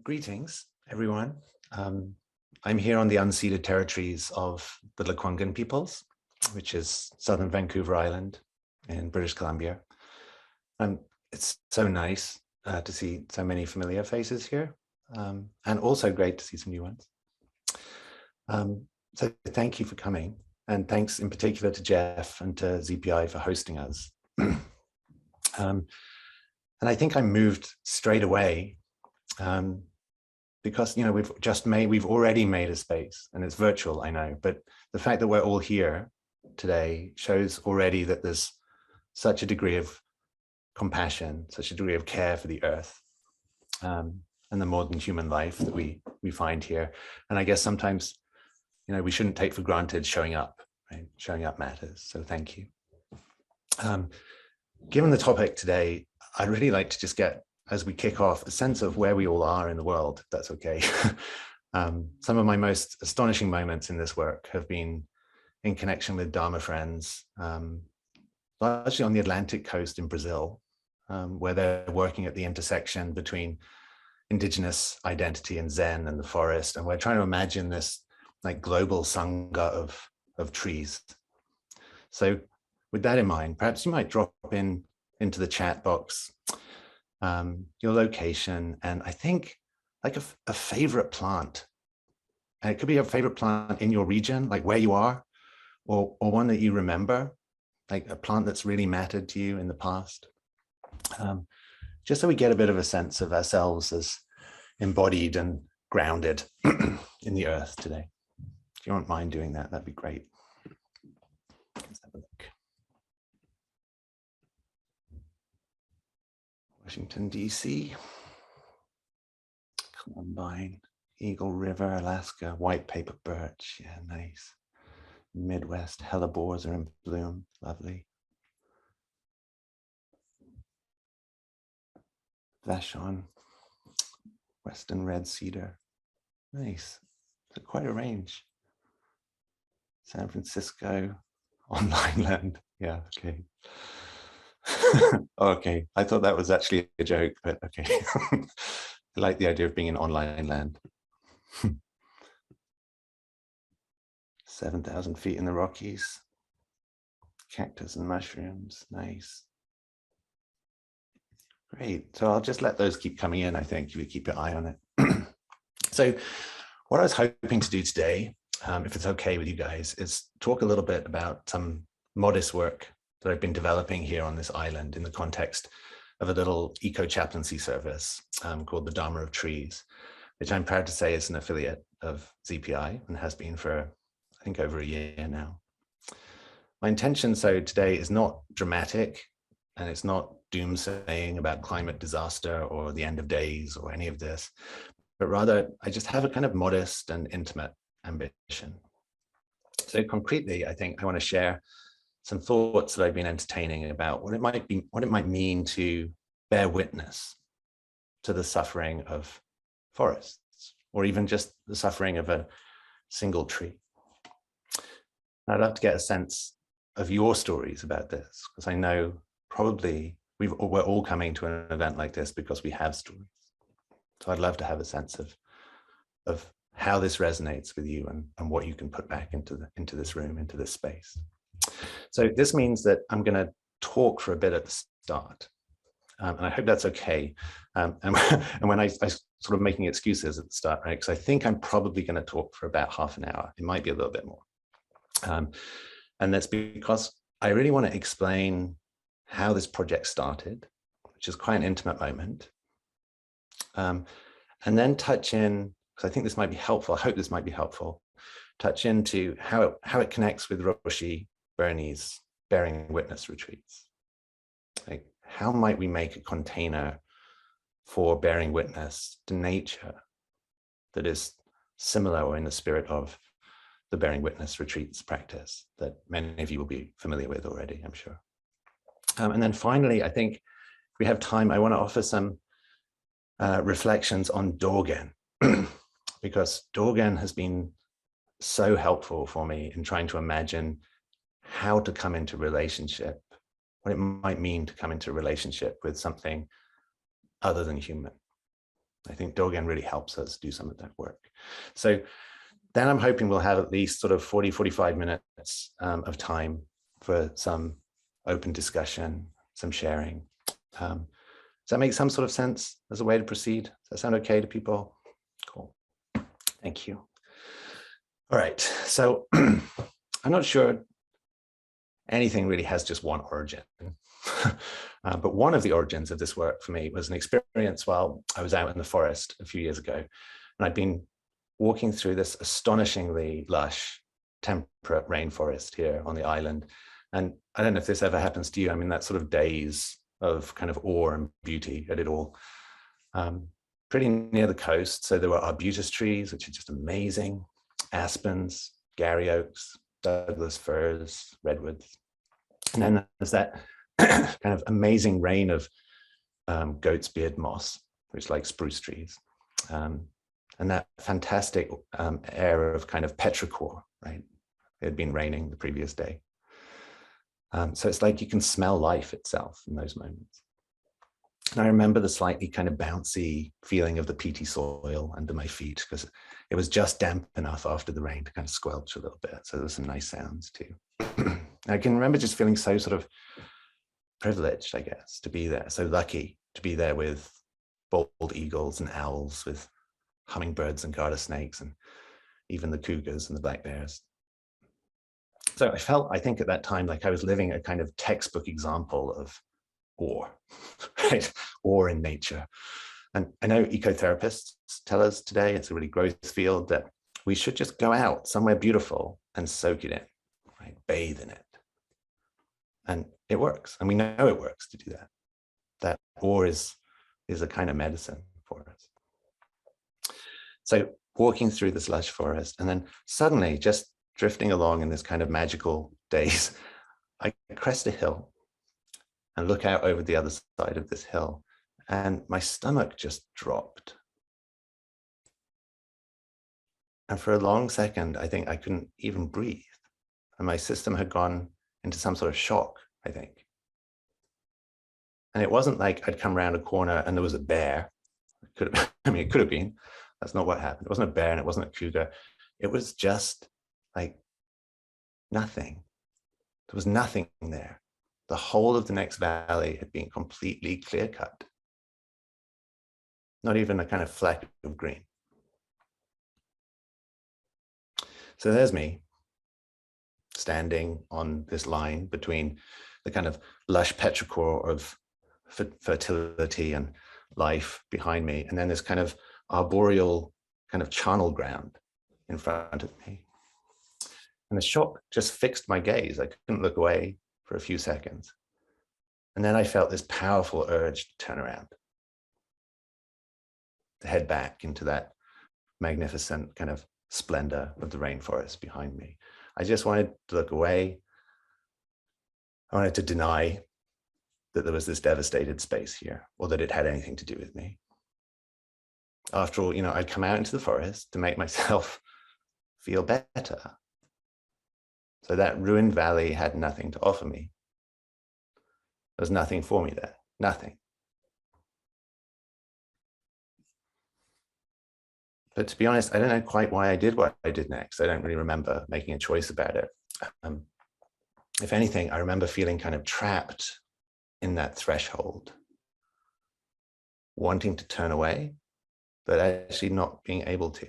Greetings, everyone. I'm here on the unceded territories of the Lekwungen peoples, which is southern Vancouver Island in British Columbia. It's so nice to see so many familiar faces here, and also great to see some new ones. So thank you for coming, and thanks in particular to Jeff and to ZPI for hosting us. And I think I moved straight away because we've already made a space, and it's virtual, I know, but the fact that we're all here today shows already that there's such a degree of compassion, such a degree of care for the earth, and the modern human life that we find here. And I guess sometimes, we shouldn't take for granted showing up, right? Showing up matters. So thank you. Given the topic today, I'd really like to just get, as we kick off, a sense of where we all are in the world, if that's okay. Some of my most astonishing moments in this work have been in connection with Dharma friends, largely on the Atlantic coast in Brazil, where they're working at the intersection between indigenous identity and Zen and the forest. And we're trying to imagine this like global sangha of trees. So with that in mind, perhaps you might drop into the chat box your location, and I think like a favorite plant. And it could be a favorite plant in your region, like where you are, or one that you remember, like a plant that's really mattered to you in the past. Just so we get a bit of a sense of ourselves as embodied and grounded in the earth today. If you don't mind doing that, that'd be great. Let's have a look. Washington, D.C., Columbine, Eagle River, Alaska, white paper birch, yeah, nice. Midwest, hellebores are in bloom, lovely. Vashon, western red cedar, nice. So quite a range. San Francisco, online land, yeah, okay. Okay, I thought that was actually a joke, but okay. I like the idea of being in online land. 7,000 feet in the Rockies. Cactus and mushrooms, nice. Great, so I'll just let those keep coming in, I think, if you keep your eye on it. So what I was hoping to do today, if it's okay with you guys, is talk a little bit about some modest work that I've been developing here on this island in the context of a little eco-chaplaincy service called the Dharma of Trees, which I'm proud to say is an affiliate of ZPI and has been for, I think, over a year now. My intention today is not dramatic, and it's not doomsaying about climate disaster or the end of days or any of this, but rather I just have a kind of modest and intimate ambition. So concretely, I think I want to share some thoughts that I've been entertaining about what it might mean to bear witness to the suffering of forests, or even just the suffering of a single tree. I'd love to get a sense of your stories about this, because I know probably we're all coming to an event like this because we have stories. So I'd love to have a sense of how this resonates with you and what you can put back into this room, into this space. So this means that I'm going to talk for a bit at the start, and I hope that's okay. And when I sort of making excuses at the start, right? Because I think I'm probably going to talk for about half an hour. It might be a little bit more. And that's because I really want to explain how this project started, which is quite an intimate moment. And then touch in, because I think this might be helpful, I hope this might be helpful, touch into how it connects with Roshi Bernie's Bearing Witness retreats. Like, how might we make a container for bearing witness to nature that is similar or in the spirit of the Bearing Witness retreats practice that many of you will be familiar with already, I'm sure. And then finally, I think if we have time, I want to offer some reflections on Dogen, because Dogen has been so helpful for me in trying to imagine how to come into relationship, what it might mean to come into relationship with something other than human. I think Dogen really helps us do some of that work. So then I'm hoping we'll have at least sort of 40, 45 minutes of time for some open discussion, some sharing. Does that make some sort of sense as a way to proceed? Does that sound okay to people? Cool. Thank you. All right. So I'm not sure anything really has just one origin. But one of the origins of this work for me was an experience while I was out in the forest a few years ago. And I'd been walking through this astonishingly lush, temperate rainforest here on the island. And I don't know if this ever happens to you. I mean, that sort of daze of kind of awe and beauty at it all. Pretty near the coast. So there were arbutus trees, which are just amazing, aspens, Gary oaks, Douglas firs, redwoods. And then there's that kind of amazing rain of goat's beard moss, which is like spruce trees. And that fantastic air of kind of petrichor, right? It had been raining the previous day. So it's like you can smell life itself in those moments. And I remember the slightly kind of bouncy feeling of the peaty soil under my feet, because it was just damp enough after the rain to kind of squelch a little bit. So there's some nice sounds too. I can remember just feeling so sort of privileged, I guess, to be there. So lucky to be there with bald eagles and owls, with hummingbirds and garter snakes, and even the cougars and the black bears. So I felt, I think at that time, like I was living a kind of textbook example of awe, right? Awe in nature. And I know ecotherapists tell us today, it's a really growth field, that we should just go out somewhere beautiful and soak it in, right? Bathe in it. And it works. And we know it works to do that. That awe is a kind of medicine for us. So walking through this lush forest, and then suddenly just drifting along in this kind of magical daze, I crest a hill and look out over the other side of this hill, and my stomach just dropped. And for a long second, I think I couldn't even breathe. And my system had gone into some sort of shock, I think. And it wasn't like I'd come around a corner and there was a bear. It could have, I mean, it could have been. That's not what happened. It wasn't a bear and it wasn't a cougar. It was just like nothing. There was nothing there. The whole of the next valley had been completely clear cut. Not even a kind of fleck of green. So there's me standing on this line between the kind of lush petrichor of fertility and life behind me, and then this kind of arboreal kind of charnel ground in front of me. And the shock just fixed my gaze. I couldn't look away for a few seconds. And then I felt this powerful urge to turn around, to head back into that magnificent kind of splendor of the rainforest behind me. I just wanted to look away. I wanted to deny that there was this devastated space here, or that it had anything to do with me. After all, I'd come out into the forest to make myself feel better. So that ruined valley had nothing to offer me. There was nothing for me there, nothing. But to be honest, I don't know quite why I did what I did next. I don't really remember making a choice about it. If anything, I remember feeling kind of trapped in that threshold, wanting to turn away, but actually not being able to.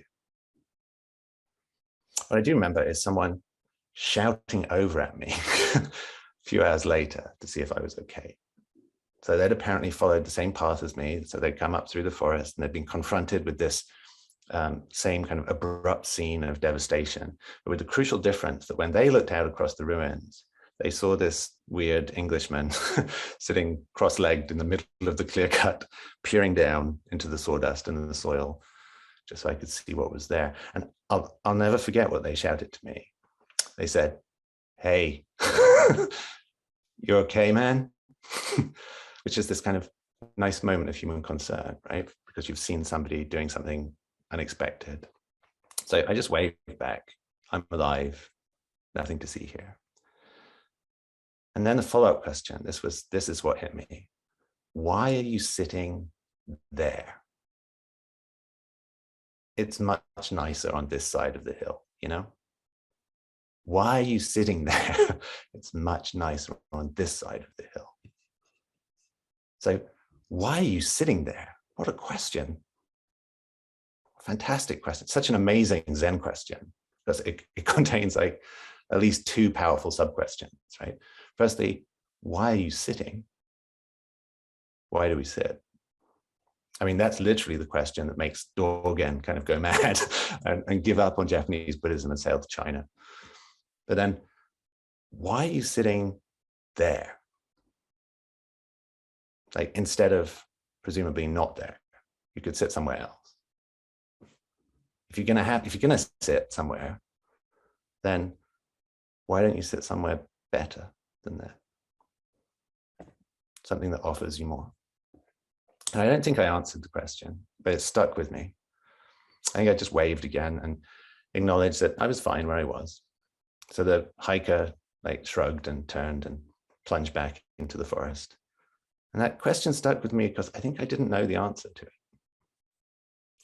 What I do remember is someone shouting over at me a few hours later to see if I was okay. So they'd apparently followed the same path as me. So they'd come up through the forest and they'd been confronted with this same kind of abrupt scene of devastation, but with the crucial difference that when they looked out across the ruins, they saw this weird Englishman sitting cross-legged in the middle of the clear cut, peering down into the sawdust and the soil, just so I could see what was there. And I'll never forget what they shouted to me. They said, "Hey, you okay, man?" Which is this kind of nice moment of human concern, right? Because you've seen somebody doing something unexpected. So I just waved back. I'm alive, nothing to see here. And then the follow-up question, this is what hit me. Why are you sitting there? it's much nicer on this side of the hill, you know? Why are you sitting there? It's much nicer on this side of the hill. So why are you sitting there? What a question. Fantastic question. Such an amazing Zen question, because it contains like at least two powerful sub-questions, right? Firstly, why are you sitting? Why do we sit? I mean, that's literally the question that makes Dogen kind of go mad and give up on Japanese Buddhism and sail to China. But then, why are you sitting there? Like, instead of presumably not there, you could sit somewhere else. If you're gonna sit somewhere, then why don't you sit somewhere better than that? Something that offers you more. And I don't think I answered the question, but it stuck with me. I think I just waved again and acknowledged that I was fine where I was. So the hiker like shrugged and turned and plunged back into the forest. And that question stuck with me because I think I didn't know the answer to it.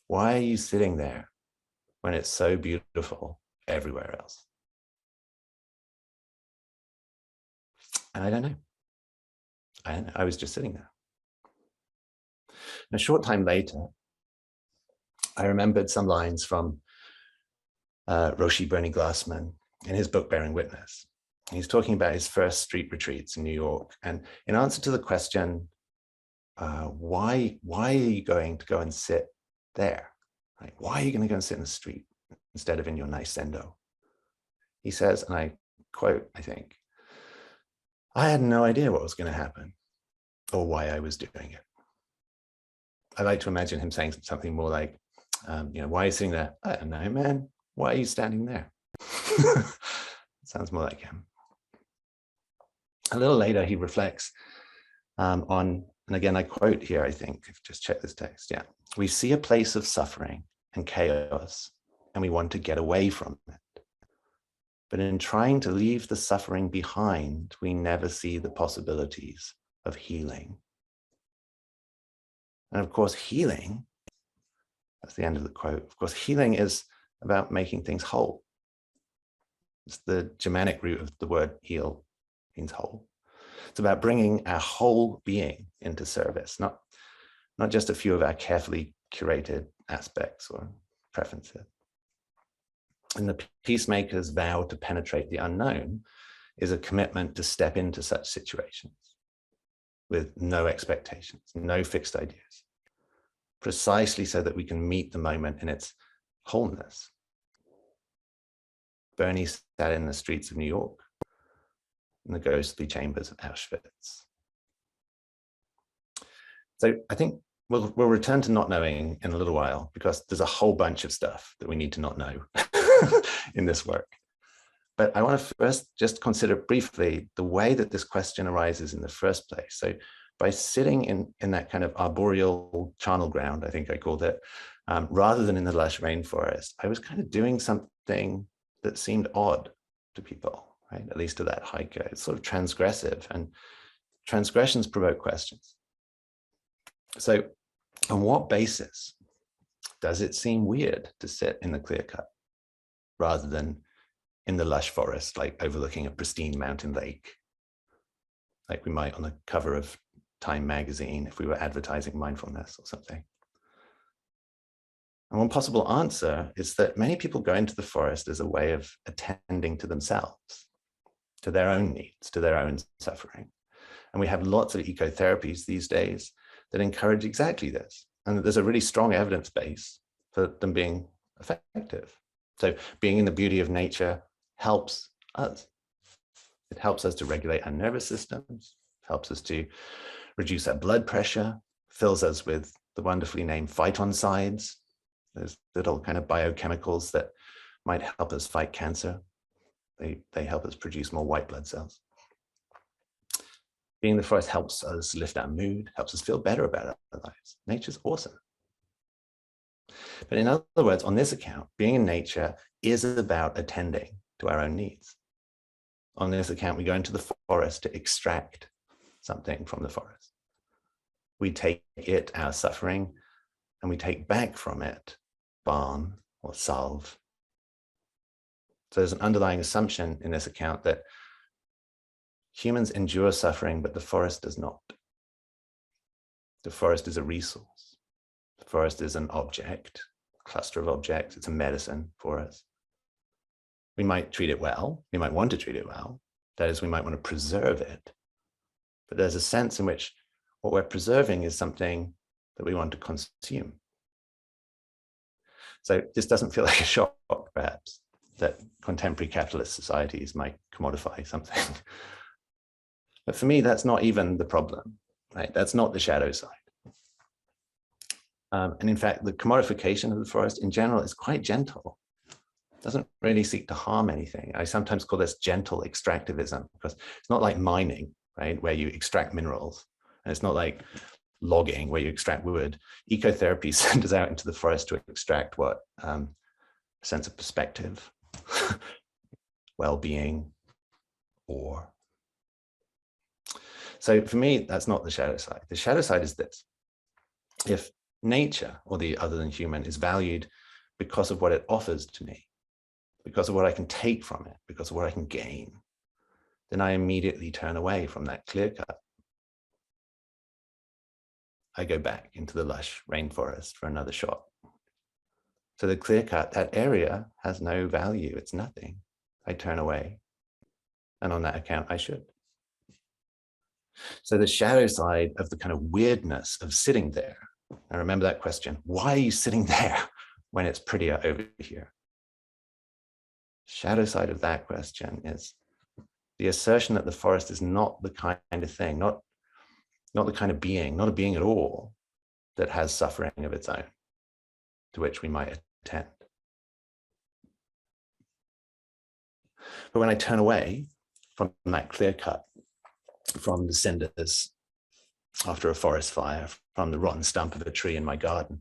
Why are you sitting there when it's so beautiful everywhere else? And I don't know. I was just sitting there. And a short time later, I remembered some lines from Roshi Bernie Glassman in his book, Bearing Witness. He's talking about his first street retreats in New York. And in answer to the question, why are you going to go and sit there? Like, why are you going to go and sit in the street instead of in your nice sendo? He says, and I quote, I think, I had no idea what was going to happen or why I was doing it. I like to imagine him saying something more like, why are you sitting there? I don't know, man. Why are you standing there? Sounds more like him. A little later, he reflects on, and again, I quote here, I think, just check this text. Yeah. We see a place of suffering and chaos, and we want to get away from it. But in trying to leave the suffering behind, we never see the possibilities of healing. And of course, healing, that's the end of the quote. Of course, healing is about making things whole. It's the Germanic root of the word heal, means whole. It's about bringing our whole being into service, not just a few of our carefully curated aspects or preferences. And the peacemaker's vow to penetrate the unknown is a commitment to step into such situations with no expectations, no fixed ideas, precisely so that we can meet the moment in its wholeness. Bernie sat in the streets of New York, in the ghostly chambers of Auschwitz. So I think we'll return to not knowing in a little while, because there's a whole bunch of stuff that we need to not know in this work. But I want to first just consider briefly the way that this question arises in the first place. So by sitting in that kind of arboreal charnel ground, I think I called it, rather than in the lush rainforest, I was kind of doing something that seemed odd to people, right? At least to that hiker. It's sort of transgressive, and transgressions provoke questions. So on what basis does it seem weird to sit in the clear cut rather than in the lush forest, like overlooking a pristine mountain lake, like we might on the cover of Time magazine if we were advertising mindfulness or something? And one possible answer is that many people go into the forest as a way of attending to themselves, to their own needs, to their own suffering. And we have lots of ecotherapies these days that encourage exactly this. And there's a really strong evidence base for them being effective. So being in the beauty of nature helps us. It helps us to regulate our nervous systems, helps us to reduce our blood pressure, fills us with the wonderfully named phytoncides, those little kind of biochemicals that might help us fight cancer. They help us produce more white blood cells. Being in the forest helps us lift our mood, helps us feel better about our lives. Nature's awesome. But in other words, on this account, being in nature is about attending to our own needs. On this account, we go into the forest to extract something from the forest. We take it, our suffering, and we take back from it barn or salve. So there's an underlying assumption in this account that humans endure suffering, but the forest does not. The forest is a resource. The forest is an object, a cluster of objects. It's a medicine for us. We might treat it well. We might want to treat it well. That is, we might want to preserve it. But there's a sense in which what we're preserving is something that we want to consume. So this doesn't feel like a shock, perhaps, that contemporary capitalist societies might commodify something. But for me, that's not even the problem, right? That's not the shadow side. And in fact, the commodification of the forest in general is quite gentle. It doesn't really seek to harm anything. I sometimes call this gentle extractivism because it's not like mining, right? Where you extract minerals. And it's not like logging where you extract wood. Ecotherapy sends us out into the forest to extract what? A sense of perspective, well-being, or. So for me, that's not the shadow side. The shadow side is this. If nature, or the other than human, is valued because of what it offers to me, because of what I can take from it, because of what I can gain, then I immediately turn away from that clear cut. I go back into the lush rainforest for another shot. So the clear cut, that area has no value. It's nothing. I turn away. And on that account, I should. So the shadow side of the kind of weirdness of sitting there. I remember that question. Why are you sitting there when it's prettier over here? Shadow side of that question is the assertion that the forest is not the kind of thing, not the kind of being, not a being at all that has suffering of its own to which we might attend. But when I turn away from that clear cut, from the cinders after a forest fire, from the rotten stump of a tree in my garden,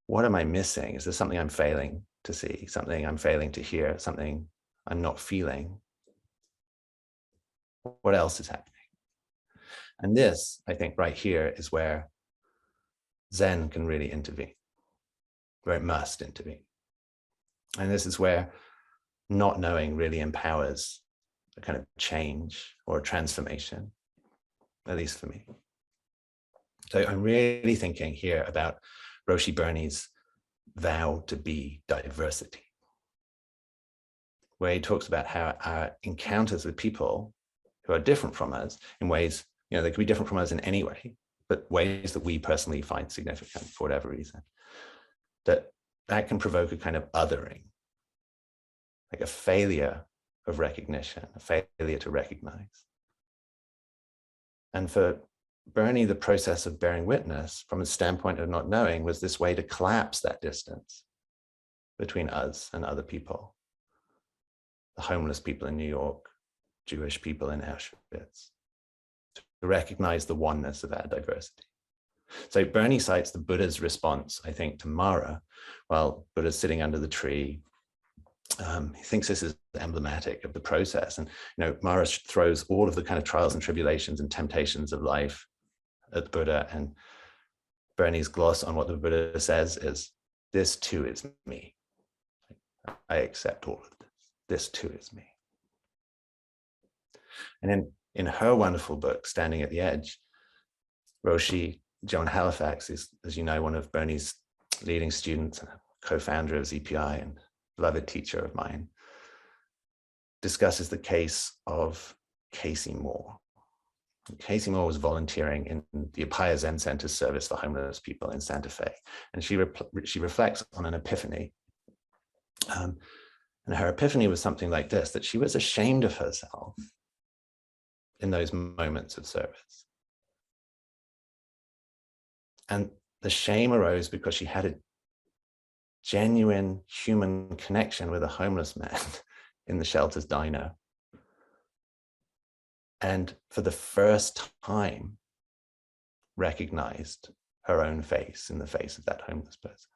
what am I missing? Is there something I'm failing to see, something I'm failing to hear, something I'm not feeling? What else is happening? And this, I think, right here is where Zen can really intervene, where it must intervene. And this is where not knowing really empowers a kind of change or a transformation, at least for me. So I'm really thinking here about Roshi Burney's vow to be diversity, where he talks about how our encounters with people who are different from us in ways, they could be different from us in any way, but ways that we personally find significant for whatever reason, that can provoke a kind of othering, like a failure of recognition, a failure to recognize. And for Burney, the process of bearing witness from a standpoint of not knowing was this way to collapse that distance between us and other people, the homeless people in New York, Jewish people in Auschwitz, to recognize the oneness of our diversity. So Burney cites the Buddha's response, I think, to Mara, while Buddha's sitting under the tree. He thinks this is emblematic of the process. And, Mara throws all of the kind of trials and tribulations and temptations of life at the Buddha. And Burney's gloss on what the Buddha says is, this too is me. I accept all of this. This too is me. And in her wonderful book, Standing at the Edge, Roshi, Joan Halifax, is, as you know, one of Burney's leading students and a co-founder of ZPI and beloved teacher of mine, discusses the case of Casey Moore. Casey Moore was volunteering in the Upaya Zen Center's service for homeless people in Santa Fe. And she reflects on an epiphany. And her epiphany was something like this, that she was ashamed of herself in those moments of service. And the shame arose because she had a genuine human connection with a homeless man in the shelter's diner. And for the first time, recognized her own face in the face of that homeless person.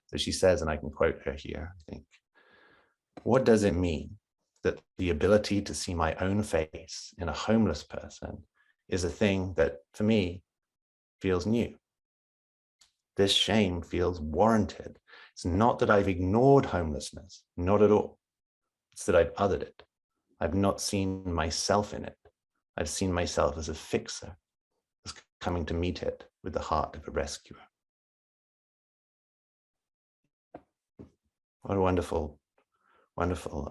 So she says, and I can quote her here, I think, what does it mean that the ability to see my own face in a homeless person is a thing that, for me, feels new? This shame feels warranted. It's not that I've ignored homelessness, not at all. It's that I've othered it. I've not seen myself in it. I've seen myself as a fixer, as coming to meet it with the heart of a rescuer. What a wonderful, wonderful,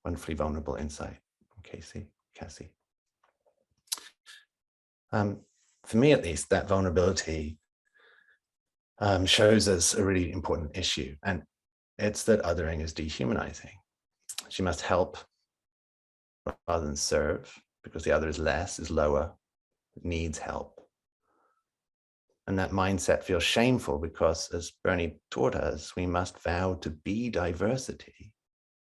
wonderfully vulnerable insight from Cassie. For me, at least, that vulnerability shows us a really important issue, and it's that othering is dehumanizing. She must help rather than serve, because the other is less, is lower, needs help. And that mindset feels shameful because, as Bernie taught us, we must vow to be diversity.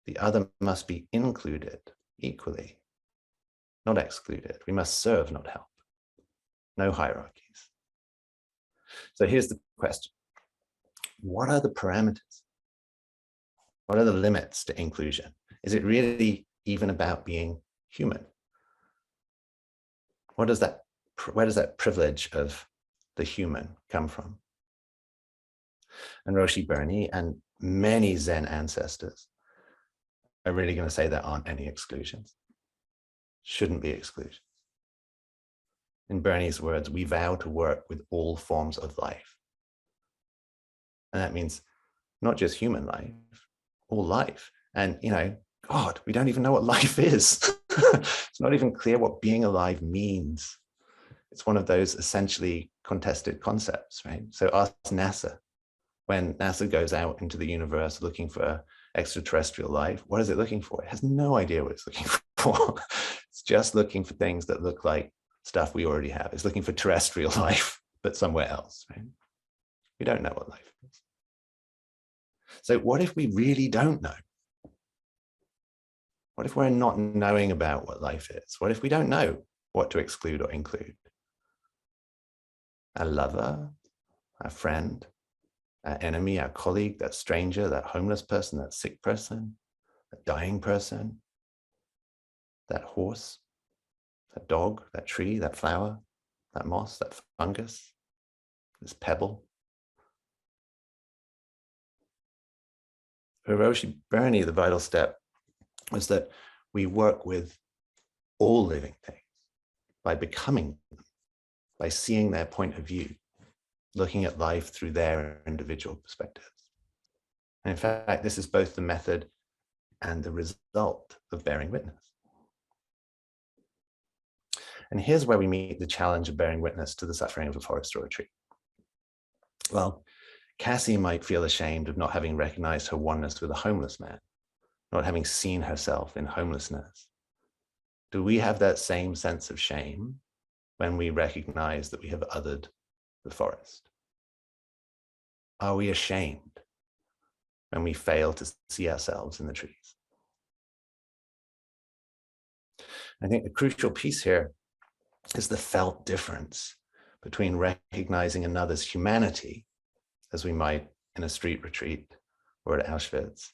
The other must be included equally, not excluded. We must serve, not help. No hierarchies. So here's the question. What are the parameters? What are the limits to inclusion? Is it really even about being human? Where does that privilege of the human come from? And Roshi Bernie and many Zen ancestors are really going to say there aren't any exclusions. Shouldn't be exclusions. In Bernie's words, we vow to work with all forms of life. And that means not just human life, all life. And, God, we don't even know what life is. It's not even clear what being alive means. It's one of those essentially contested concepts, right? So ask NASA. When NASA goes out into the universe looking for extraterrestrial life, what is it looking for? It has no idea what it's looking for. It's just looking for things that look like stuff we already have. It's looking for terrestrial life, but somewhere else, right? We don't know what life is. So what if we really don't know? What if we're not knowing about what life is? What if we don't know what to exclude or include? A lover, a friend, our enemy, our colleague, that stranger, that homeless person, that sick person, that dying person, that horse, that dog, that tree, that flower, that moss, that fungus, this pebble. For Roshi Bernie, the vital step was that we work with all living things by becoming them, by seeing their point of view, looking at life through their individual perspectives. And in fact, this is both the method and the result of bearing witness. And here's where we meet the challenge of bearing witness to the suffering of a forest or a tree. Well, Cassie might feel ashamed of not having recognized her oneness with a homeless man, not having seen herself in homelessness. Do we have that same sense of shame when we recognize that we have othered the forest? Are we ashamed when we fail to see ourselves in the trees? I think the crucial piece here is the felt difference between recognizing another's humanity, as we might in a street retreat or at Auschwitz,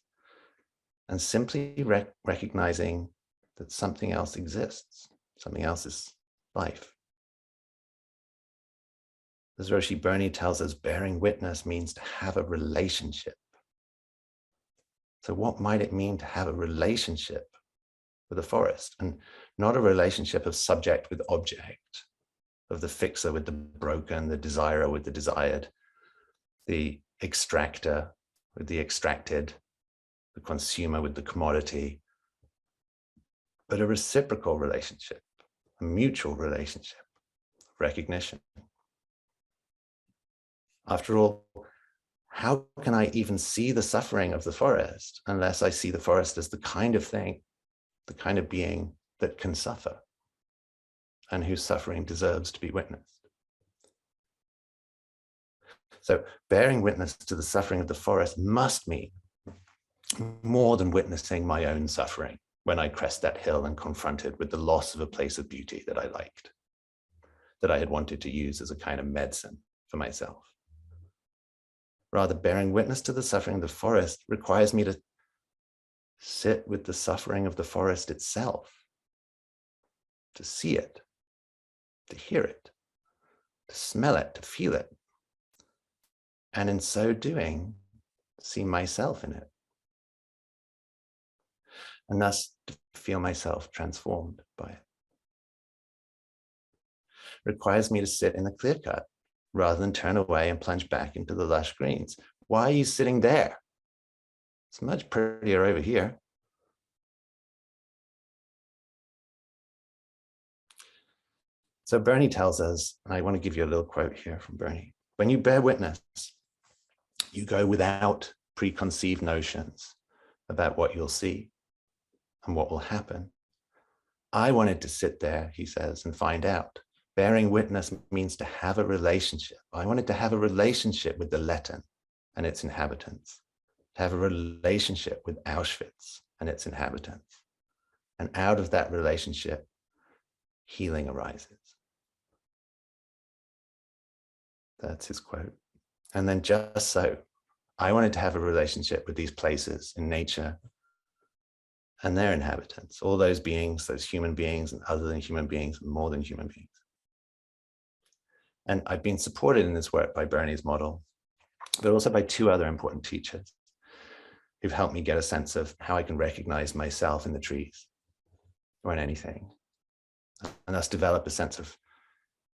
and simply recognizing that something else exists, something else is life. As Roshi Bernie tells us, bearing witness means to have a relationship. So what might it mean to have a relationship with the forest, and not a relationship of subject with object, of the fixer with the broken, the desirer with the desired, the extractor with the extracted, the consumer with the commodity, but a reciprocal relationship, a mutual relationship, recognition. After all, how can I even see the suffering of the forest unless I see the forest as the kind of thing, the kind of being that can suffer and whose suffering deserves to be witnessed? So bearing witness to the suffering of the forest must mean more than witnessing my own suffering when I crest that hill and confronted with the loss of a place of beauty that I liked, that I had wanted to use as a kind of medicine for myself. Rather, bearing witness to the suffering of the forest requires me to sit with the suffering of the forest itself, to see it, to hear it, to smell it, to feel it, and in so doing, see myself in it, and thus feel myself transformed by it. It requires me to sit in the clear cut rather than turn away and plunge back into the lush greens. Why are you sitting there? It's much prettier over here. So Bernie tells us, and I want to give you a little quote here from Bernie. When you bear witness, you go without preconceived notions about what you'll see and what will happen. I wanted to sit there, he says, and find out. Bearing witness means to have a relationship. I wanted to have a relationship with the Letten and its inhabitants, to have a relationship with Auschwitz and its inhabitants. And out of that relationship, healing arises. That's his quote. And then just so, I wanted to have a relationship with these places in nature and their inhabitants, all those beings, those human beings and other than human beings, and more than human beings. And I've been supported in this work by Bernie's model, but also by two other important teachers who've helped me get a sense of how I can recognize myself in the trees or in anything, and thus develop a sense of,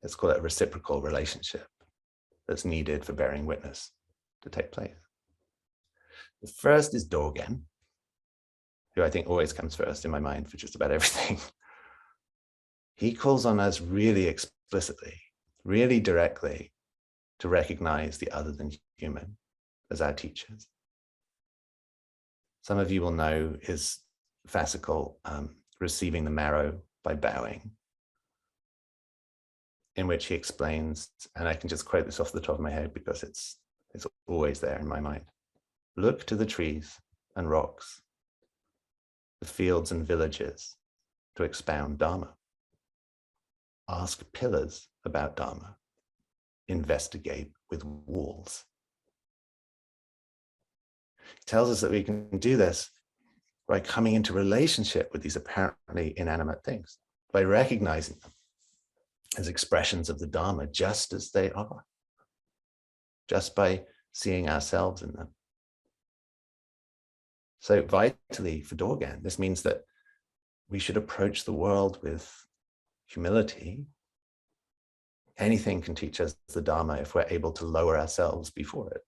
let's call it a reciprocal relationship that's needed for bearing witness to take place. The first is Dogen, who I think always comes first in my mind for just about everything. He calls on us really explicitly, really directly, to recognize the other than human as our teachers. Some of you will know his fascicle, Receiving the Marrow by Bowing, in which he explains, and I can just quote this off the top of my head because it's always there in my mind. Look to the trees and rocks, the fields and villages to expound Dharma. Ask pillars about Dharma. Investigate with walls. He tells us that we can do this by coming into relationship with these apparently inanimate things, by recognizing them as expressions of the Dharma just as they are, just by seeing ourselves in them. So vitally for Dogen, this means that we should approach the world with humility. Anything can teach us the Dharma if we're able to lower ourselves before it,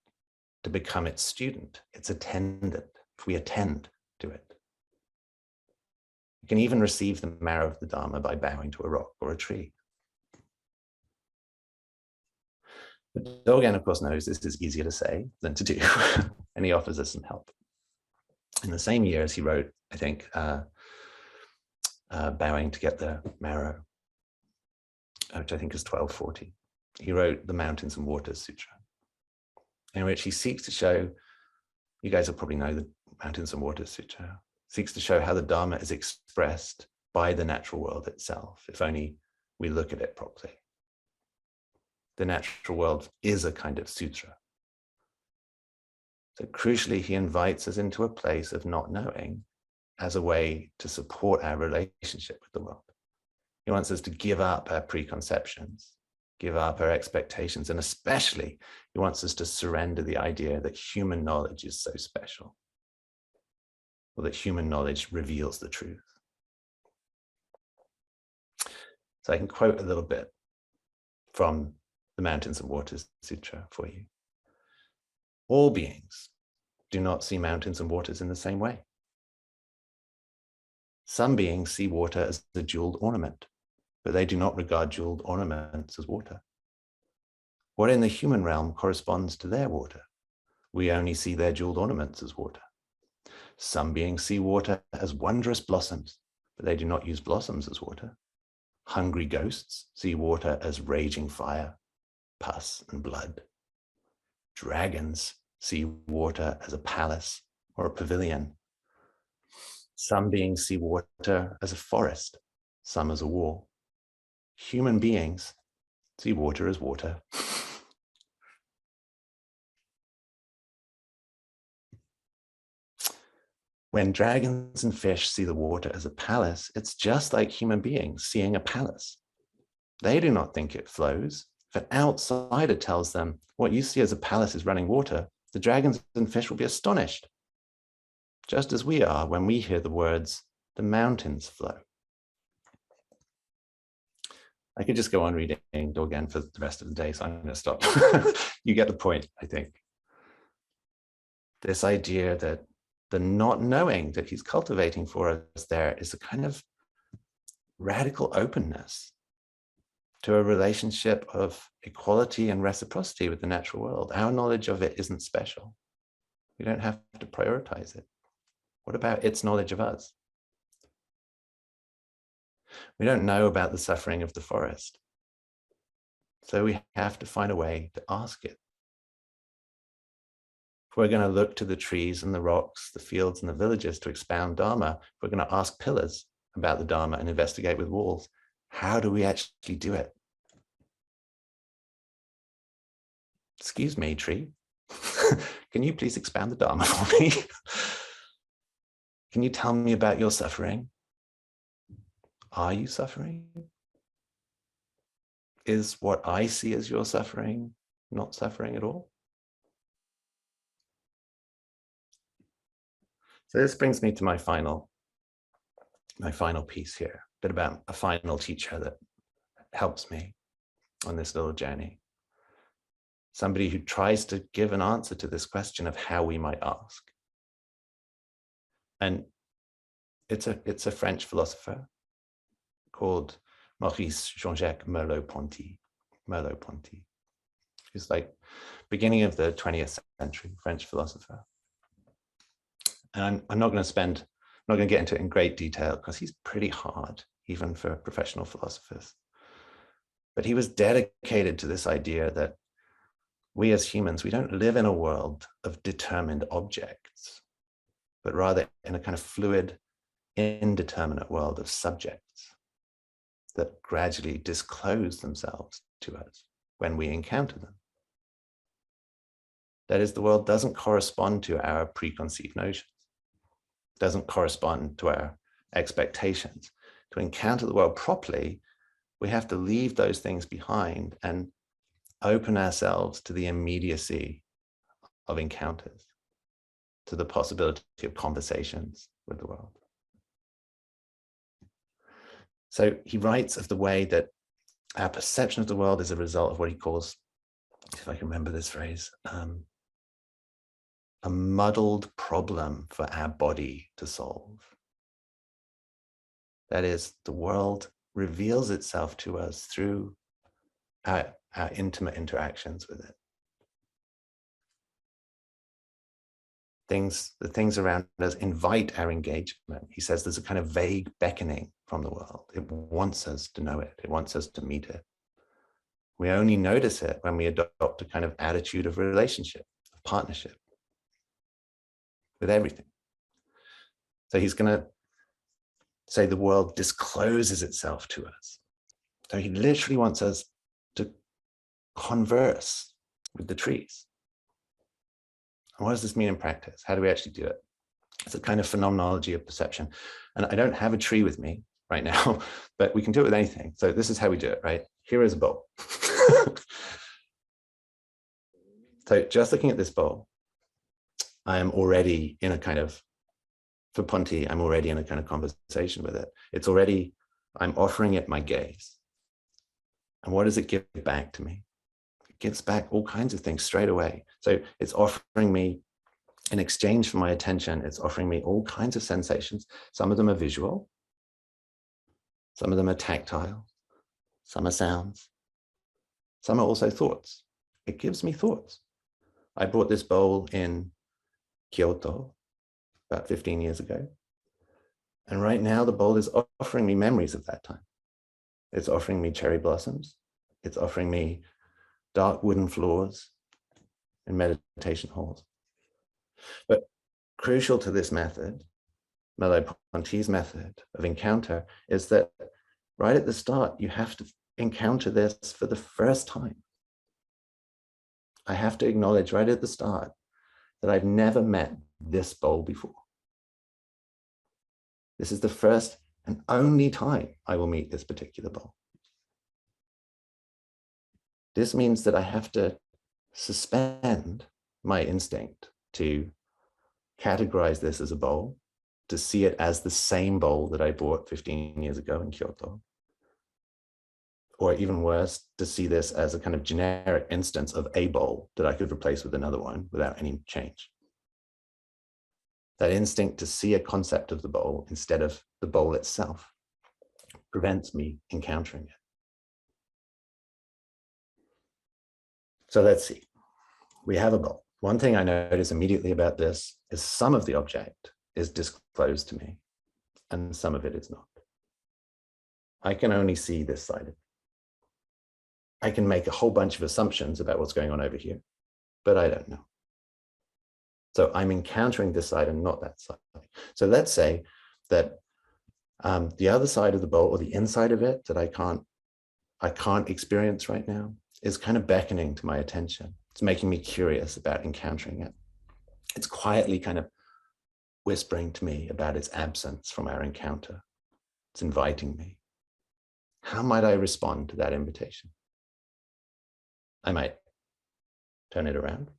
to become its student, its attendant, if we attend to it. We can even receive the marrow of the Dharma by bowing to a rock or a tree. But Dogen, of course, knows this is easier to say than to do, and he offers us some help. In the same year as he wrote, I think, Bowing to Get the Marrow, which I think is 1240, he wrote the Mountains and Waters Sutra, in which he seeks to show, you guys will probably know the Mountains and Waters Sutra, seeks to show how the Dharma is expressed by the natural world itself, if only we look at it properly. The natural world is a kind of sutra. So crucially, he invites us into a place of not knowing as a way to support our relationship with the world. He wants us to give up our preconceptions, give up our expectations, and especially he wants us to surrender the idea that human knowledge is so special, or that human knowledge reveals the truth. So I can quote a little bit from the Mountains and Waters Sutra for you. All beings do not see mountains and waters in the same way. Some beings see water as a jeweled ornament, but they do not regard jeweled ornaments as water. What in the human realm corresponds to their water? We only see their jeweled ornaments as water. Some beings see water as wondrous blossoms, but they do not use blossoms as water. Hungry ghosts see water as raging fire, pus and blood. Dragons see water as a palace or a pavilion. Some beings see water as a forest, some as a wall. Human beings see water as water. When dragons and fish see the water as a palace, it's just like human beings seeing a palace. They do not think it flows. If an outsider tells them, what you see as a palace is running water, the dragons and fish will be astonished, just as we are when we hear the words, the mountains flow. I could just go on reading Dogen for the rest of the day, so I'm going to stop. You get the point, I think. This idea that the not knowing that he's cultivating for us there is a kind of radical openness to a relationship of equality and reciprocity with the natural world. Our knowledge of it isn't special. We don't have to prioritize it. What about its knowledge of us? We don't know about the suffering of the forest. So we have to find a way to ask it. If we're going to look to the trees and the rocks, the fields and the villages to expound Dharma, if we're going to ask pillars about the Dharma and investigate with walls, how do we actually do it? Excuse me, tree. Can you please expound the Dharma for me? Can you tell me about your suffering? Are you suffering? Is what I see as your suffering not suffering at all? So this brings me to my final piece here, a bit about a final teacher that helps me on this little journey. Somebody who tries to give an answer to this question of how we might ask. And it's a French philosopher called Maurice Jean-Jacques Merleau-Ponty. Merleau-Ponty. He's like beginning of the 20th century French philosopher. And I'm not going to get into it in great detail because he's pretty hard, even for professional philosophers. But he was dedicated to this idea that we as humans, we don't live in a world of determined objects, but rather in a kind of fluid, indeterminate world of subjects that gradually disclose themselves to us when we encounter them. That is, the world doesn't correspond to our preconceived notions, doesn't correspond to our expectations. To encounter the world properly, we have to leave those things behind and open ourselves to the immediacy of encounters, to the possibility of conversations with the world. So he writes of the way that our perception of the world is a result of what he calls, if I can remember this phrase, a muddled problem for our body to solve. That is, the world reveals itself to us through our intimate interactions with it. The things around us invite our engagement. He says there's a kind of vague beckoning from the world. It wants us to know it. It wants us to meet it. We only notice it when we adopt a kind of attitude of relationship, of partnership with everything. So he's going to say the world discloses itself to us. So he literally wants us to converse with the trees. And what does this mean in practice? How do we actually do it? It's a kind of phenomenology of perception. And I don't have a tree with me right now, but we can do it with anything. So this is how we do it, right? Here is a bowl. So just looking at this bowl, I am already in a kind of, for Ponty, I'm already in a kind of conversation with it. It's already, I'm offering it my gaze. And what does it give back to me? It gives back all kinds of things straight away. So it's offering me, in exchange for my attention, it's offering me all kinds of sensations. Some of them are visual. Some of them are tactile. Some are sounds. Some are also thoughts. It gives me thoughts. I brought this bowl in Kyoto about 15 years ago. And right now the bowl is offering me memories of that time. It's offering me cherry blossoms. It's offering me dark wooden floors in meditation halls. But crucial to this method, Merleau-Ponty's method of encounter, is that right at the start, you have to encounter this for the first time. I have to acknowledge right at the start that I've never met this bowl before. This is the first and only time I will meet this particular bowl. This means that I have to suspend my instinct to categorize this as a bowl, to see it as the same bowl that I bought 15 years ago in Kyoto. Or even worse, to see this as a kind of generic instance of a bowl that I could replace with another one without any change. That instinct to see a concept of the bowl instead of the bowl itself prevents me encountering it. So let's see. We have a bowl. One thing I notice immediately about this is some of the object is disclosed to me and some of it is not. I can only see this side of it. I can make a whole bunch of assumptions about what's going on over here, but I don't know. So I'm encountering this side and not that side. So let's say that the other side of the bowl, or the inside of it that I can't experience right now, is kind of beckoning to my attention. It's making me curious about encountering it. It's quietly kind of whispering to me about its absence from our encounter. It's inviting me. How might I respond to that invitation? I might turn it around,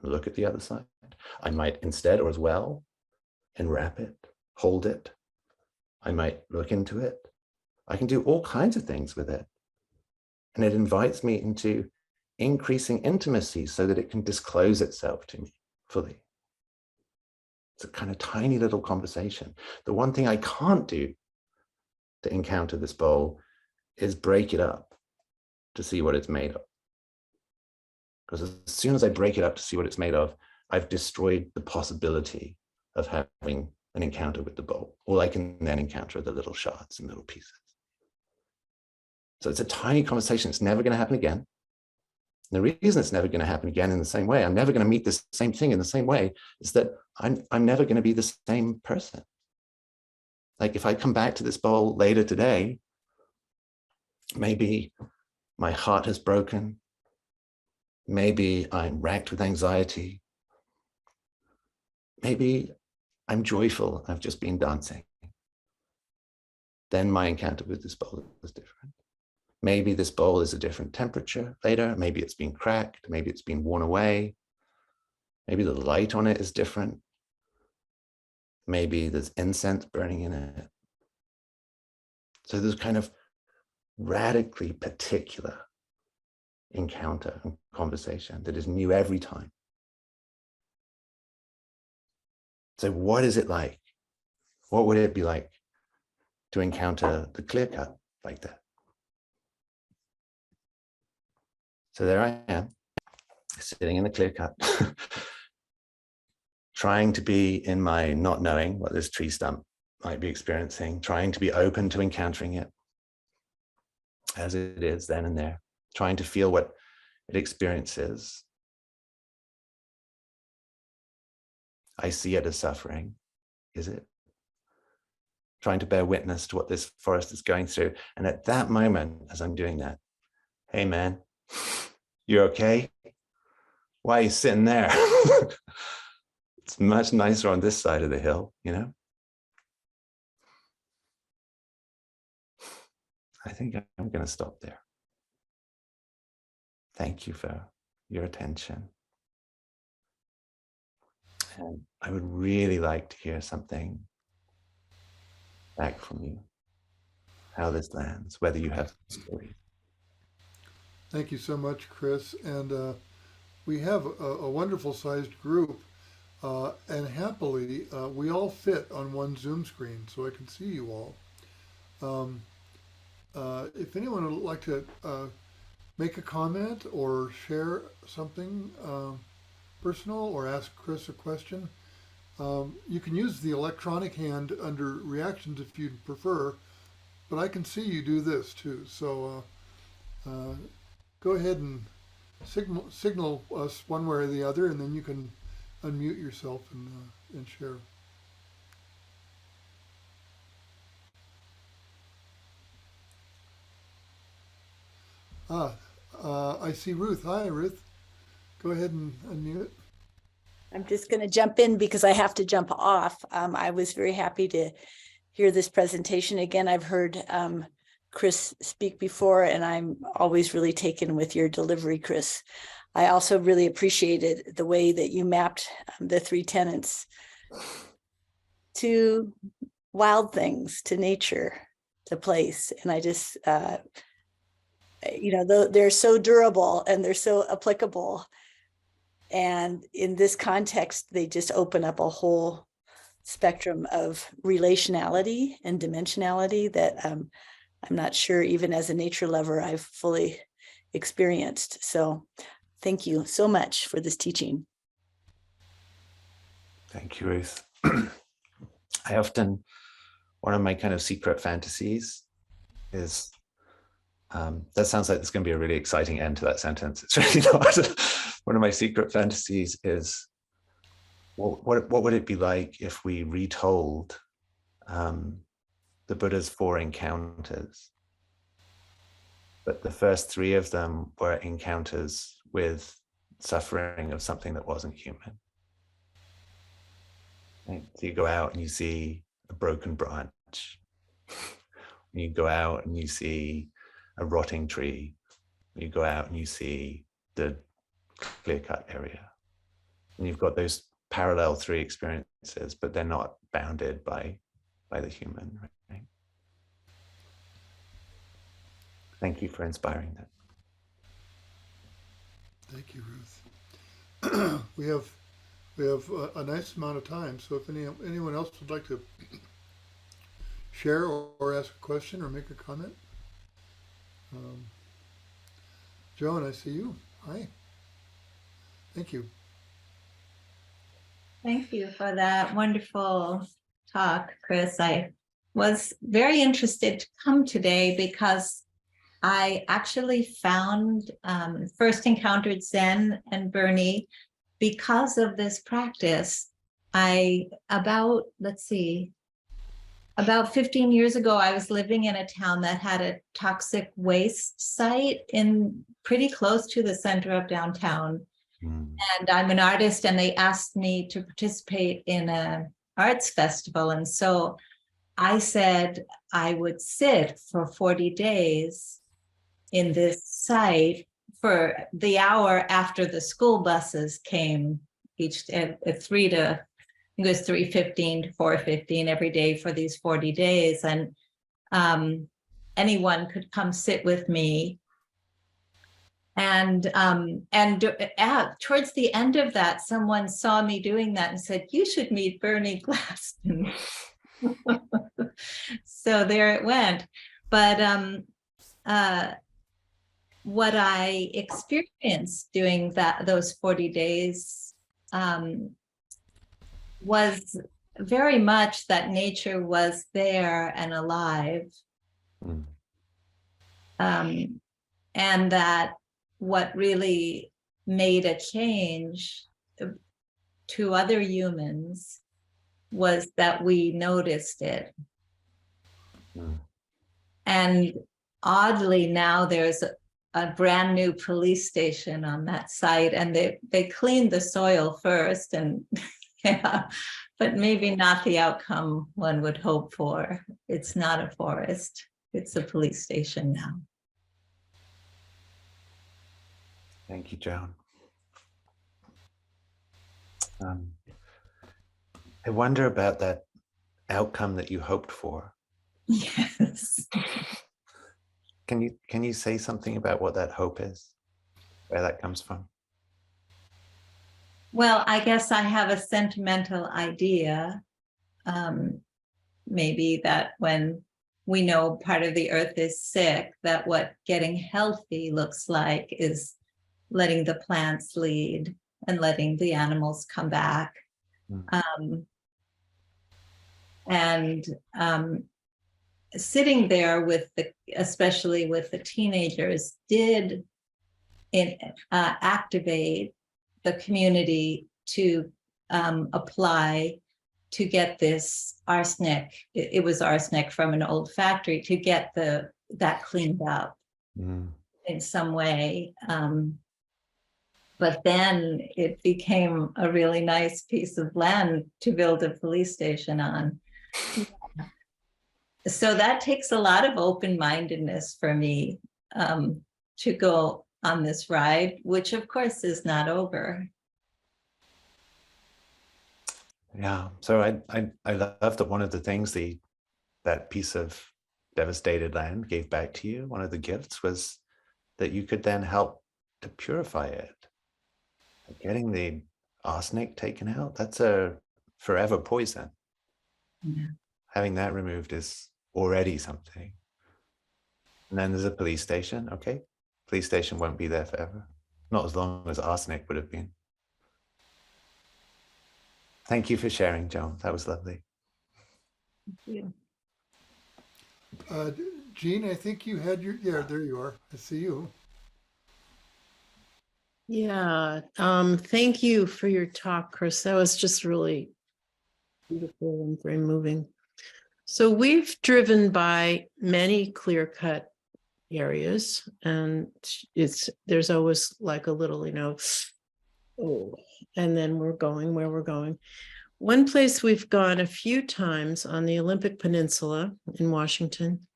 look at the other side. I might instead, or as well, enwrap it, hold it. I might look into it. I can do all kinds of things with it. And it invites me into increasing intimacy so that it can disclose itself to me fully. It's a kind of tiny little conversation. The one thing I can't do to encounter this bowl is break it up to see what it's made of. Because as soon as I break it up to see what it's made of, I've destroyed the possibility of having an encounter with the bowl. All I can then encounter are the little shards and little pieces. So it's a tiny conversation. It's never going to happen again. And the reason it's never going to happen again in the same way, I'm never going to meet the same thing in the same way, is that I'm never going to be the same person. Like if I come back to this bowl later today, maybe my heart has broken. Maybe I'm racked with anxiety. Maybe I'm joyful. I've just been dancing. Then my encounter with this bowl is different. Maybe this bowl is a different temperature later. Maybe it's been cracked. Maybe it's been worn away. Maybe the light on it is different. Maybe there's incense burning in it. So there's kind of radically particular encounter and conversation that is new every time. So what is it like? What would it be like to encounter the clear cut like that? So there I am, sitting in the clear cut, trying to be in my not knowing what this tree stump might be experiencing, trying to be open to encountering it as it is then and there, trying to feel what it experiences. I see it as suffering. Is it? Trying to bear witness to what this forest is going through. And at that moment, as I'm doing that, hey man, you okay? Why are you sitting there? It's much nicer on this side of the hill, you know? I think I'm going to stop there. Thank you for your attention. And I would really like to hear something back from you, how this lands, whether you have stories. Thank you so much, Chris. And we have a wonderful sized group. And happily, we all fit on one Zoom screen, so I can see you all. Um, if anyone would like to make a comment or share something personal or ask Chris a question, you can use the electronic hand under reactions if you'd prefer, but I can see you do this too. So go ahead and signal us one way or the other, and then you can unmute yourself and share. Ah, I see Ruth. Hi, Ruth. Go ahead and unmute. I'm just going to jump in because I have to jump off. I was very happy to hear this presentation again. I've heard Chris speak before, and I'm always really taken with your delivery, Chris. I also really appreciated the way that you mapped the 3 tenets to wild things, to nature, to place. And I just, they're so durable and they're so applicable. And in this context, they just open up a whole spectrum of relationality and dimensionality that I'm not sure, even as a nature lover, I've fully experienced. So thank you so much for this teaching. Thank you, Ruth. One of my kind of secret fantasies is, that sounds like there's going to be a really exciting end to that sentence. It's really not. One of my secret fantasies is, what would it be like if we retold the Buddha's 4 encounters, but the first 3 of them were encounters with suffering of something that wasn't human. Right? So you go out and you see a broken branch. You go out and you see a rotting tree. You go out and you see the clear-cut area. And you've got those parallel 3 experiences, but they're not bounded by the human, right? Thank you for inspiring that. Thank you, Ruth. We have a nice amount of time, so if anyone else would like to share or ask a question or make a comment. Joan, I see you. Hi. Thank you. Thank you for that wonderful talk, Chris. I was very interested to come today because I actually first encountered Zen and Bernie because of this practice. About 15 years ago, I was living in a town that had a toxic waste site pretty close to the center of downtown. And I'm an artist, and they asked me to participate in an arts festival. And so I said I would sit for 40 days in this site for the hour after the school buses came each at 3:15 to 4:15 every day for these 40 days. And anyone could come sit with me. And towards the end of that, someone saw me doing that and said, "You should meet Bernie Glaston." So there it went. But what I experienced doing those 40 days was very much that nature was there and alive. And that what really made a change to other humans was that we noticed it. And oddly, now there's a brand new police station on that site, and they cleaned the soil first, and yeah, but maybe not the outcome one would hope for. It's not a forest, it's a police station now. Thank you, Joan. I wonder about that outcome that you hoped for. Yes. Can you say something about what that hope is, where that comes from? Well, I guess I have a sentimental idea, maybe that when we know part of the earth is sick, that what getting healthy looks like is letting the plants lead and letting the animals come back. Sitting there especially with the teenagers, did activate the community to apply to get this arsenic. It was arsenic from an old factory, to get that cleaned up in some way. But then it became a really nice piece of land to build a police station on. So that takes a lot of open-mindedness for me to go on this ride, which of course is not over. Yeah. So I love that one of the things that piece of devastated land gave back to you, one of the gifts was that you could then help to purify it. Getting the arsenic taken out, that's a forever poison. Yeah. Having that removed is already something. And then there's a police station. Okay, police station won't be there forever. Not as long as arsenic would have been. Thank you for sharing, Joan. That was lovely. Yeah. Jean, I think you had your, yeah, there you are. I see you. Yeah, thank you for your talk, Chris. That was just really beautiful and very moving. So we've driven by many clear-cut areas, and there's always like a little, oh, and then we're going where we're going. One place we've gone a few times on the Olympic Peninsula in Washington,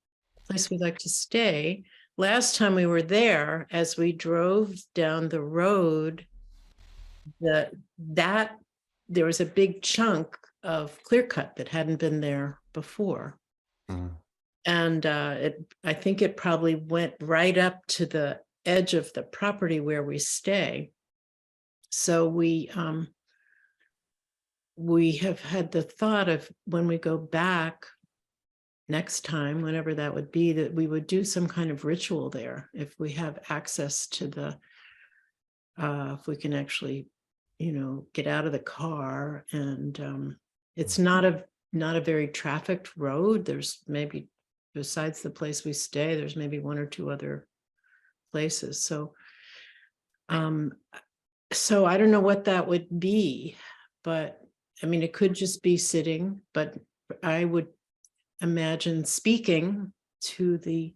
place we like to stay. Last time we were there, as we drove down the road, there was a big chunk of clear cut that hadn't been there before. Mm. And I think it probably went right up to the edge of the property where we stay. So we have had the thought of, when we go back next time, whenever that would be, that we would do some kind of ritual there if we have access to the if we can actually get out of the car. And it's not a very trafficked road. There's maybe, besides the place we stay, there's maybe one or two other places. So I don't know what that would be, but I mean, it could just be sitting, but I would imagine speaking to the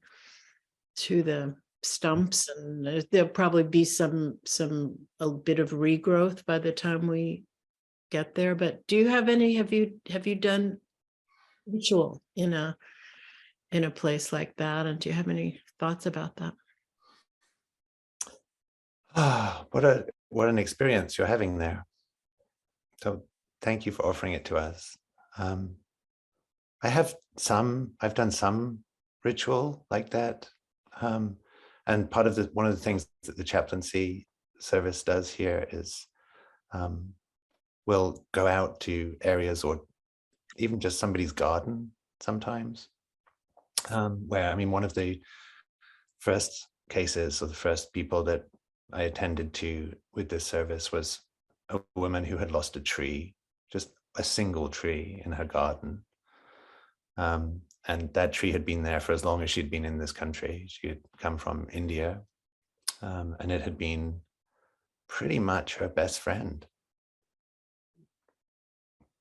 stumps, and there'll probably be a bit of regrowth by the time we get there. But do you have you done ritual in a place like that, and do you have any thoughts about that? Ah, what an experience you're having there. So thank you for offering it to us. I've done some ritual like that. And one of the things that the chaplaincy service does here is we'll go out to areas, or even just somebody's garden sometimes, where, I mean, one of the first cases, or the first people that I attended to with this service, was a woman who had lost a tree, just a single tree in her garden. And that tree had been there for as long as she'd been in this country. She had come from India, and it had been pretty much her best friend.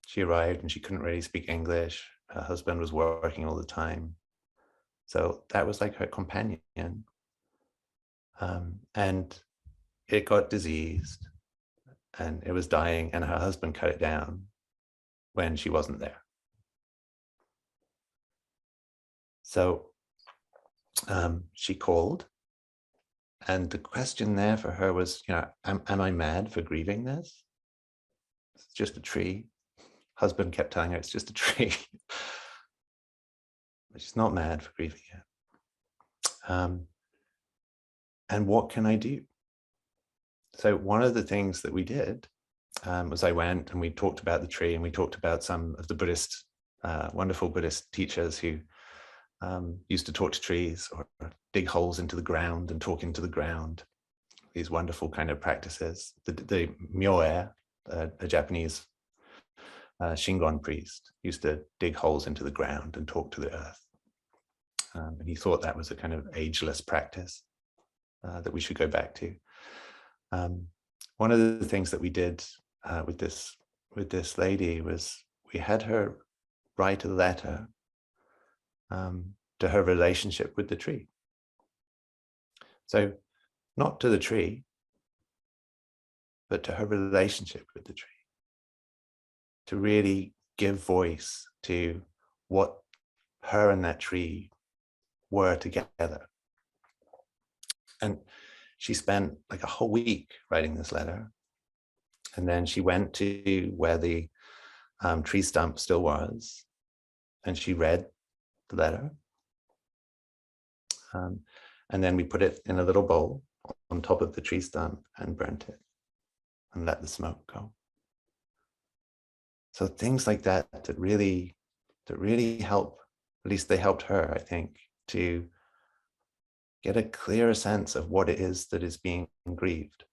She arrived and she couldn't really speak English. Her husband was working all the time. So that was like her companion. And it got diseased and it was dying, and her husband cut it down when she wasn't there. So she called, and the question there for her was, am I mad for grieving this? It's just a tree. Husband kept telling her it's just a tree. But she's not mad for grieving it. And what can I do? So one of the things that we did was I went and we talked about the tree, and we talked about some of the wonderful Buddhist teachers who used to talk to trees, or dig holes into the ground and talk into the ground. These wonderful kind of practices. The Myoe, a Japanese Shingon priest, used to dig holes into the ground and talk to the earth. And he thought that was a kind of ageless practice that we should go back to. One of the things that we did with this lady was we had her write a letter to her relationship with the tree. So not to the tree, but to her relationship with the tree, to really give voice to what her and that tree were together. And she spent like a whole week writing this letter. And then she went to where the tree stump still was, and she read the letter. And then we put it in a little bowl on top of the tree stump and burnt it and let the smoke go. So things like that really help, at least they helped her, I think, to get a clearer sense of what it is that is being grieved.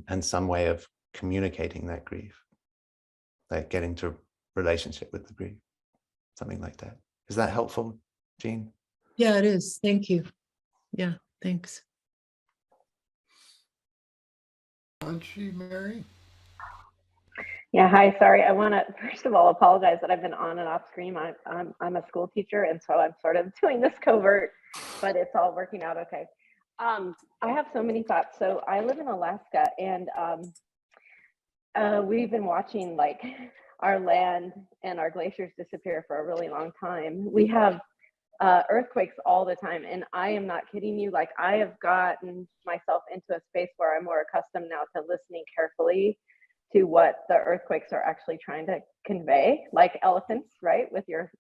And some way of communicating that grief, like getting to relationship with the grief, something like that. Is that helpful, Jean? Yeah, it is. Thank you. Yeah, thanks. Anchi, Mary? Yeah, hi, sorry. I want to first of all apologize that I've been on and off screen. I'm a school teacher, and so I'm sort of doing this covert, but it's all working out okay. I have so many thoughts. So I live in Alaska, and we've been watching like our land and our glaciers disappear for a really long time. We have earthquakes all the time, and I am not kidding you. Like, I have gotten myself into a space where I'm more accustomed now to listening carefully to what the earthquakes are actually trying to convey, like elephants, right? With your,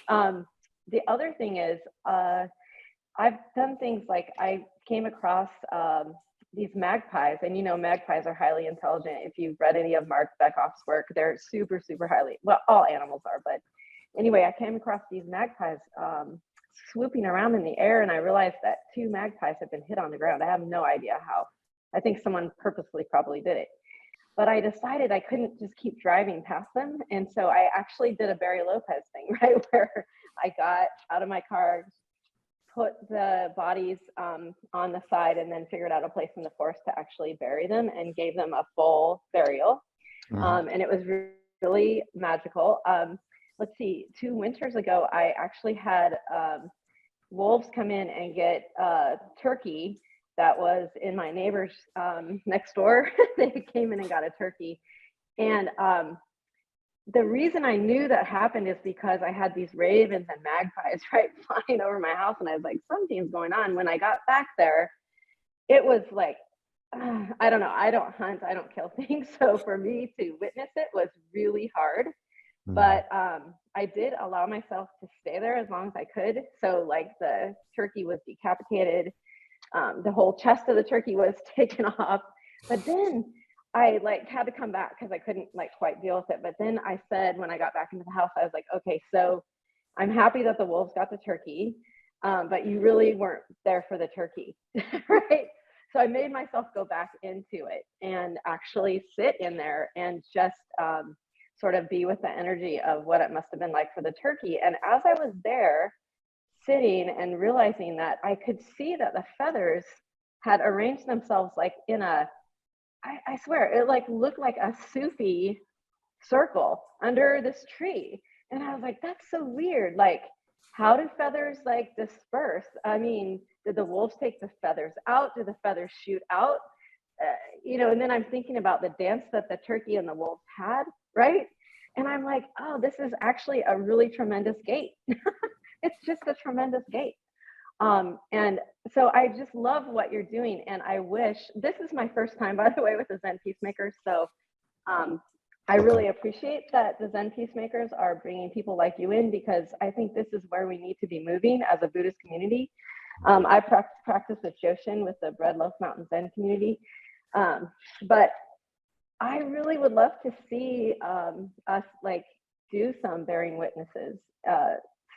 the other thing is, I've done things like I came across these magpies, and magpies are highly intelligent. If you've read any of Mark Beckhoff's work, they're super, super highly, well, all animals are, but anyway, I came across these magpies swooping around in the air, and I realized that 2 magpies have been hit on the ground. I have no idea how. I think someone purposely probably did it. But I decided I couldn't just keep driving past them. And so I actually did a Barry Lopez thing, right? Where I got out of my car, put the bodies on the side, and then figured out a place in the forest to actually bury them and gave them a full burial. And it was really magical. Let's see, 2 winters ago, I actually had wolves come in and get turkey that was in my neighbor's next door. They came in and got a turkey. And the reason I knew that happened is because I had these ravens and magpies, right, flying over my house. And I was like, something's going on. When I got back there, it was like, I don't know, I don't hunt, I don't kill things. So for me to witness it was really hard. But I did allow myself to stay there as long as I could. So like the turkey was decapitated. The whole chest of the turkey was taken off, but then I had to come back because I couldn't quite deal with it. But then I said, when I got back into the house, I was like, okay, so I'm happy that the wolves got the turkey, but you really weren't there for the turkey, right? So I made myself go back into it and actually sit in there and just sort of be with the energy of what it must have been like for the turkey. And as I was there, sitting and realizing that, I could see that the feathers had arranged themselves like in a, I swear, it looked like a Sufi circle under this tree. And I was like, that's so weird. Like, how do feathers disperse? I mean, did the wolves take the feathers out? Did the feathers shoot out? And then I'm thinking about the dance that the turkey and the wolves had, right? And I'm like, oh, this is actually a really tremendous gait. It's just a tremendous gait. And so I just love what you're doing. And I wish, this is my first time, by the way, with the Zen Peacemakers. So I really appreciate that the Zen Peacemakers are bringing people like you in, because I think this is where we need to be moving as a Buddhist community. I practice with Joshin, with the Bread Loaf Mountain Zen community. But I really would love to see us do some bearing witnesses,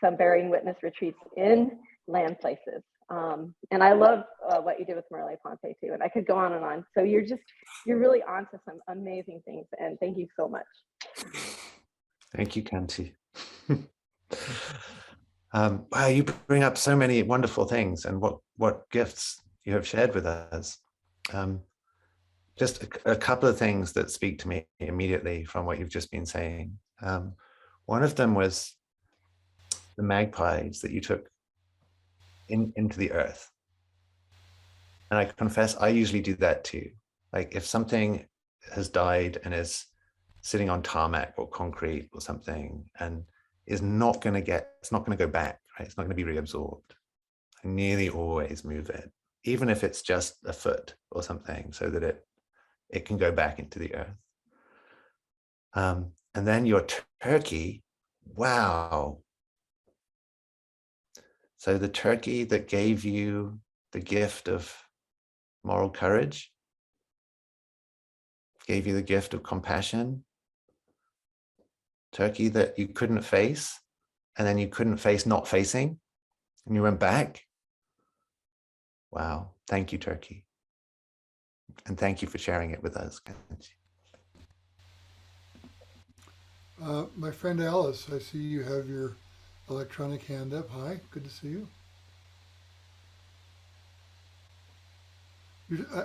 some bearing witness retreats in land places. And I love what you did with Morelli Ponte too. And I could go on and on. So you're really onto some amazing things. And thank you so much. Thank you, Kanti. Wow, you bring up so many wonderful things, and what gifts you have shared with us. Just a couple of things that speak to me immediately from what you've just been saying. One of them was the magpies that you took into the earth. And I confess, I usually do that too. Like, if something has died and is sitting on tarmac or concrete or something and is not going to it's not going to go back, right? It's not going to be reabsorbed. I nearly always move it, even if it's just a foot or something, so that it can go back into the earth. And then your turkey, wow. So the turkey that gave you the gift of moral courage, gave you the gift of compassion, turkey that you couldn't face, and then you couldn't face not facing, and you went back. Wow, thank you, turkey. And thank you for sharing it with us. My friend Alice, I see you have your electronic hand up. Hi, good to see you.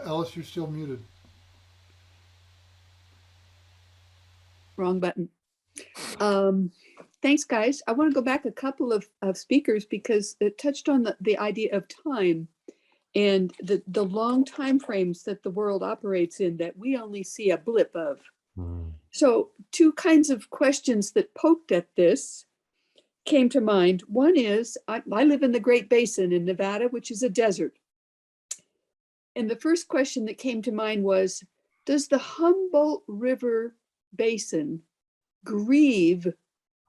Alice, you're still muted. Wrong button. Thanks, guys. I want to go back a couple of speakers because it touched on the idea of time and the long time frames that the world operates in that we only see a blip of. So two kinds of questions that poked at this came to mind. One is, I live in the Great Basin in Nevada, which is a desert. And the first question that came to mind was, does the Humboldt River Basin grieve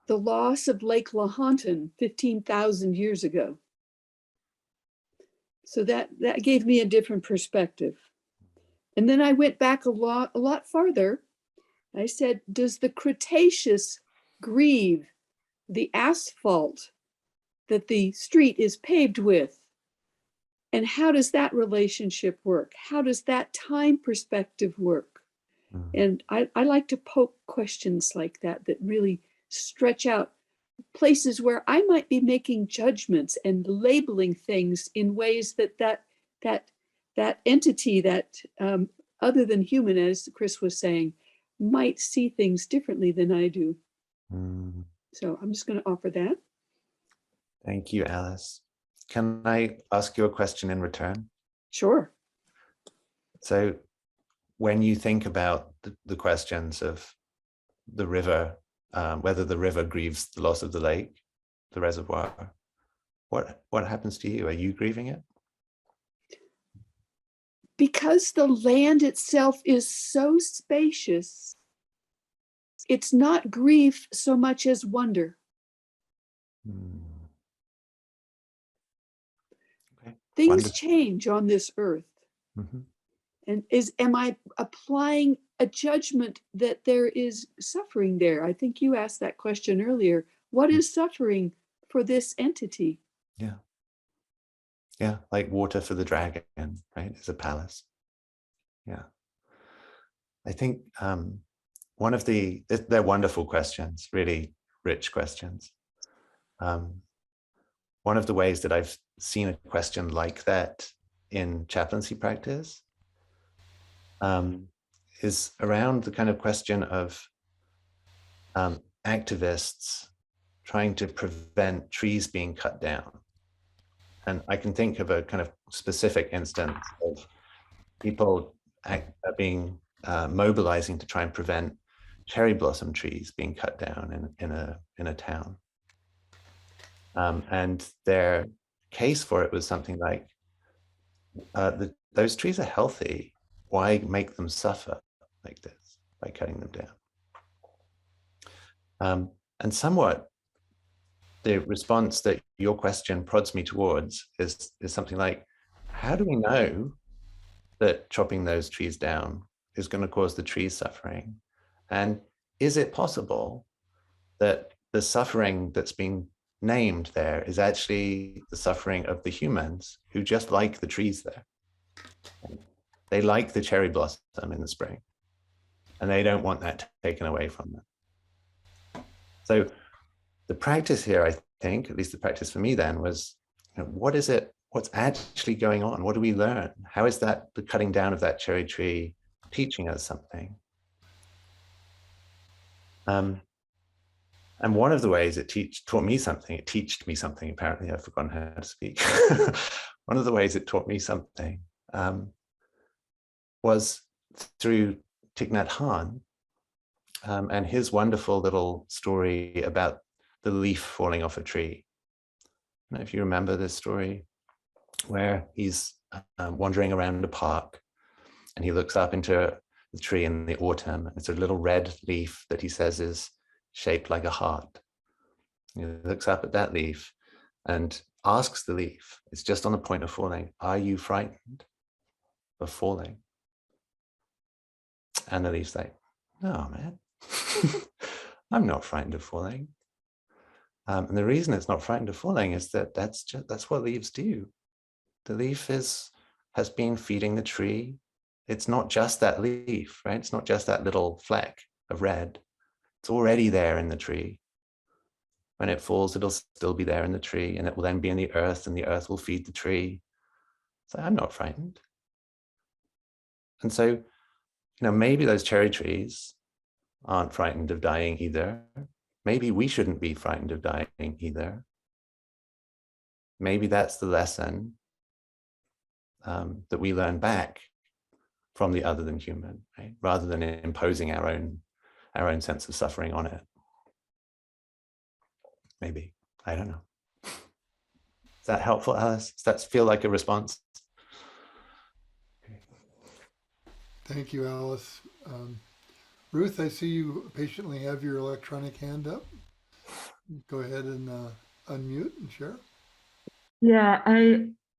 the loss of Lake Lahontan 15,000 years ago? So that gave me a different perspective. And then I went back a lot farther. I said, does the Cretaceous grieve the asphalt that the street is paved with? And how does that relationship work? How does that time perspective work? And I like to poke questions like that really stretch out places where I might be making judgments and labeling things in ways that entity that other than human, as Chris was saying, might see things differently than I do. So I'm just going to offer that. Thank you, Alice. Can I ask you a question in return? Sure. So when you think about the questions of the river, whether the river grieves the loss of the lake, the reservoir, what happens to you? Are you grieving it? Because the land itself is so spacious, it's not grief so much as wonder. Okay. Things Wonderful. change on this earth. And am I applying a judgment that there is suffering there? I think you asked that question earlier. What is suffering for this entity? Yeah. Yeah, like water for the dragon, right? It's a palace. Yeah. I think one of they're wonderful questions, really rich questions. One of the ways that I've seen a question like that in chaplaincy practice is around the kind of question of activists trying to prevent trees being cut down. And I can think of a kind of specific instance of people mobilizing to try and prevent cherry blossom trees being cut down in a town. And their case for it was something like, those trees are healthy. Why make them suffer like this by cutting them down? And somewhat the response that your question prods me towards is something like, how do we know that chopping those trees down is going to cause the trees suffering? And is it possible that the suffering that's being named there is actually the suffering of the humans who just like the trees there? They like the cherry blossom in the spring, and they don't want that taken away from them. So the practice here, I think, at least the practice for me then was, what is it? What's actually going on? What do we learn? How is that the cutting down of that cherry tree teaching us something? And one of the ways it taught me something, apparently I've forgotten how to speak. One of the ways it taught me something was through Thich Nhat Hanh, and his wonderful little story about the leaf falling off a tree. I don't know if you remember this story, where he's wandering around a park and he looks up into the tree in the autumn. It's a little red leaf that he says is shaped like a heart. He looks up at that leaf and asks the leaf, it's just on the point of falling, are you frightened of falling? And the leaf's like, no, man, I'm not frightened of falling. And the reason it's not frightened of falling is that that's what leaves do. The leaf has been feeding the tree. It's not just that leaf, right? It's not just that little fleck of red. It's already there in the tree. When it falls, it'll still be there in the tree, and it will then be in the earth, and the earth will feed the tree. So I'm not frightened. And so, maybe those cherry trees aren't frightened of dying either. Maybe we shouldn't be frightened of dying either. Maybe that's the lesson that we learn back from the other than human, right? Rather than imposing our own sense of suffering on it. Maybe, I don't know. Is that helpful, Alice? Does that feel like a response? Thank you, Alice. Ruth, I see you patiently have your electronic hand up. Go ahead and unmute and share. Yeah,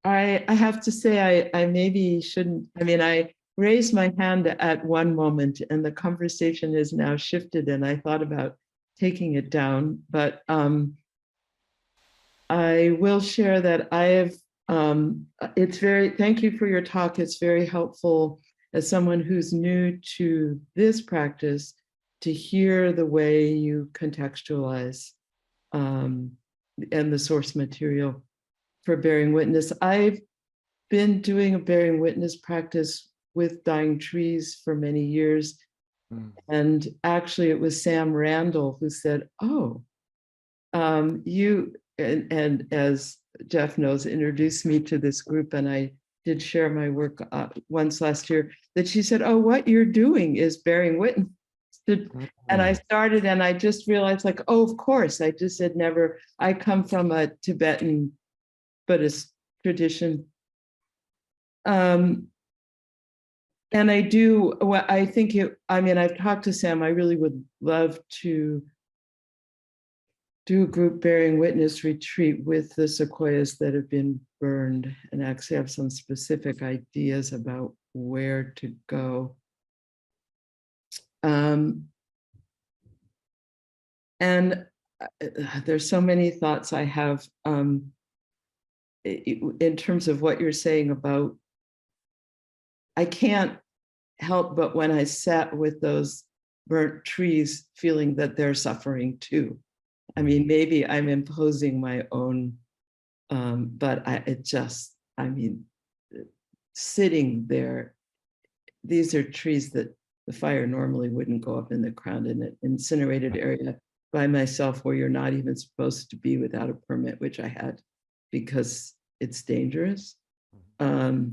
I have to say I maybe shouldn't. I mean, I raised my hand at one moment, and the conversation has now shifted, and I thought about taking it down, but I will share that I have. Thank you for your talk. It's very helpful as someone who's new to this practice to hear the way you contextualize and the source material for bearing witness. I've been doing a bearing witness practice with dying trees for many years. And actually it was Sam Randall who said, oh, you, and as Jeff knows, introduced me to this group, and I did share my work once last year, that she said, oh, what you're doing is bearing witness. And I started, and I just realized, like, oh, of course, I just had never, I come from a Tibetan Buddhist tradition. And I do, well, I think I've talked to Sam, I really would love to do a group bearing witness retreat with the sequoias that have been burned, and actually have some specific ideas about where to go. And there's so many thoughts I have in terms of what you're saying about, I can't help but when I sat with those burnt trees feeling that they're suffering too. I mean, maybe I'm imposing my own, but sitting there, these are trees that the fire normally wouldn't go up in the ground in an incinerated area by myself, where you're not even supposed to be without a permit, which I had because it's dangerous. But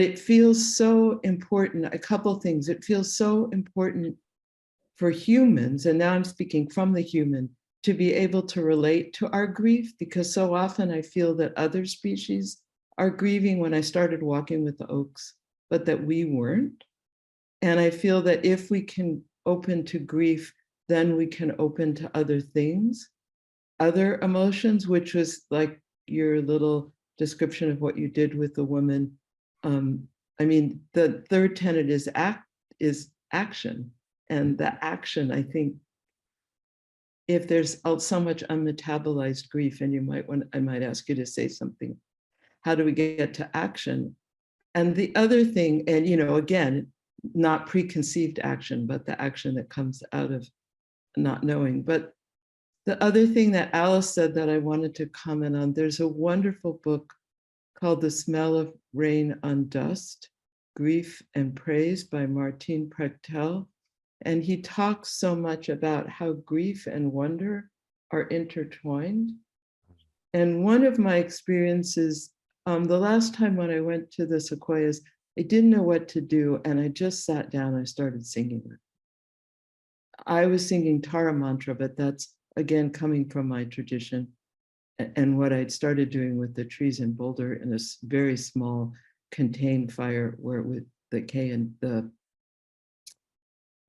it feels so important, a couple things. It feels so important for humans, and now I'm speaking from the human, to be able to relate to our grief, because so often I feel that other species are grieving when I started walking with the oaks, but that we weren't. And I feel that if we can open to grief, then we can open to other things, other emotions, which was like your little description of what you did with the woman. I mean, the third tenet is action. And the action, I think, if there's so much unmetabolized grief, and I might ask you to say something, how do we get to action? And the other thing, and again, not preconceived action, but the action that comes out of not knowing. But the other thing that Alice said that I wanted to comment on, there's a wonderful book called The Smell of Rain on Dust, Grief and Praise by Martin Prechtel. And he talks so much about how grief and wonder are intertwined. And one of my experiences, the last time when I went to the sequoias, I didn't know what to do, and I just sat down and I started singing it. I was singing Tara mantra, but that's again coming from my tradition and what I'd started doing with the trees in Boulder in a very small contained fire where with the K and the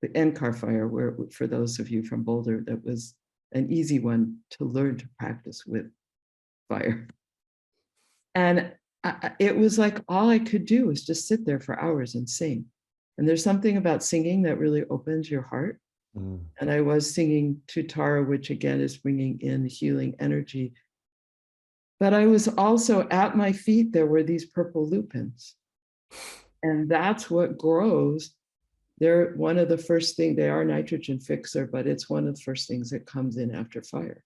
NCAR fire, where for those of you from Boulder, that was an easy one to learn to practice with fire. And it was like all I could do was just sit there for hours and sing. And there's something about singing that really opens your heart. And I was singing to Tara, which again is bringing in healing energy. But I was also, at my feet, there were these purple lupins. And that's what grows. They're one of the first things, they are nitrogen fixer, but it's one of the first things that comes in after fire.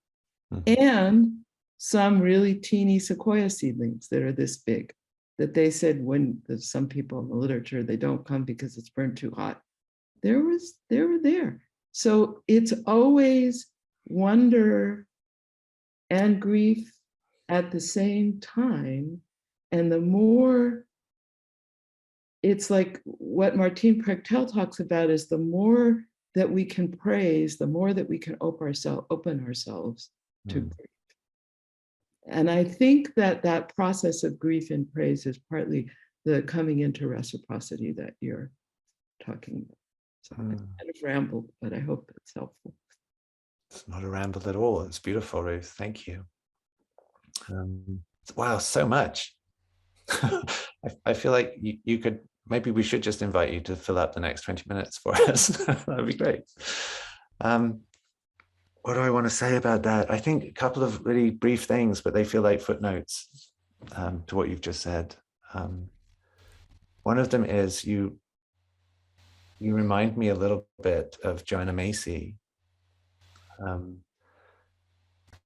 And some really teeny sequoia seedlings that are this big, that they said when some people in the literature, they don't come because it's burned too hot. They were there. So it's always wonder and grief at the same time. And the more, it's like what Martine Prechtel talks about is the more that we can praise, the more that we can open ourselves to grief. And I think that that process of grief and praise is partly the coming into reciprocity that you're talking about. So I kind of rambled, but I hope it's helpful. It's not a ramble at all. It's beautiful, Ruth. Thank you. Wow, so much. I feel like you could, maybe we should just invite you to fill up the next 20 minutes for us. That'd be great. What do I want to say about that? I think a couple of really brief things, but they feel like footnotes to what you've just said. One of them is you remind me a little bit of Joanna Macy, and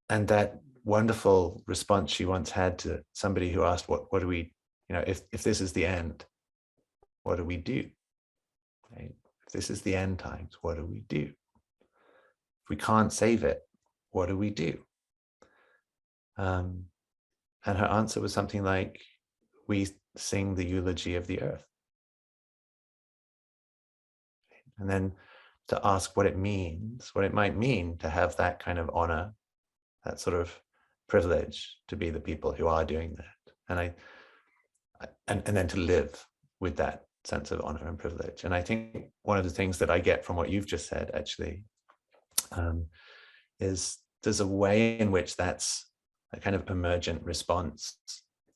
that wonderful response she once had to somebody who asked, what do we, if this is the end, what do we do? Right? If this is the end times, what do we do? If we can't save it, what do we do? And her answer was something like, we sing the eulogy of the earth. And then to ask what it means, what it might mean to have that kind of honor, that sort of privilege to be the people who are doing that. And then to live with that sense of honor and privilege. And I think one of the things that I get from what you've just said, actually, is there's a way in which that's a kind of emergent response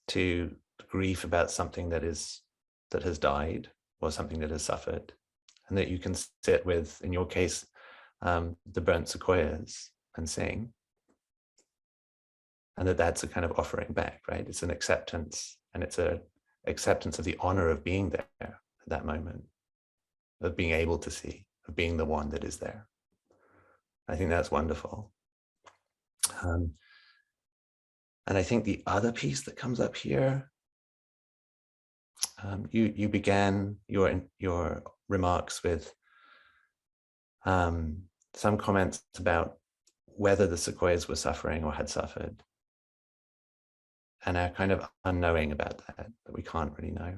to grief about something that has died or something that has suffered, and that you can sit with, in your case, the burnt sequoias and sing, and that's a kind of offering back, right? It's an acceptance, and it's a acceptance of the honor of being there at that moment, of being able to see, of being the one that is there. I think that's wonderful. And I think the other piece that comes up here, you began your remarks with some comments about whether the sequoias were suffering or had suffered, and our kind of unknowing about that we can't really know.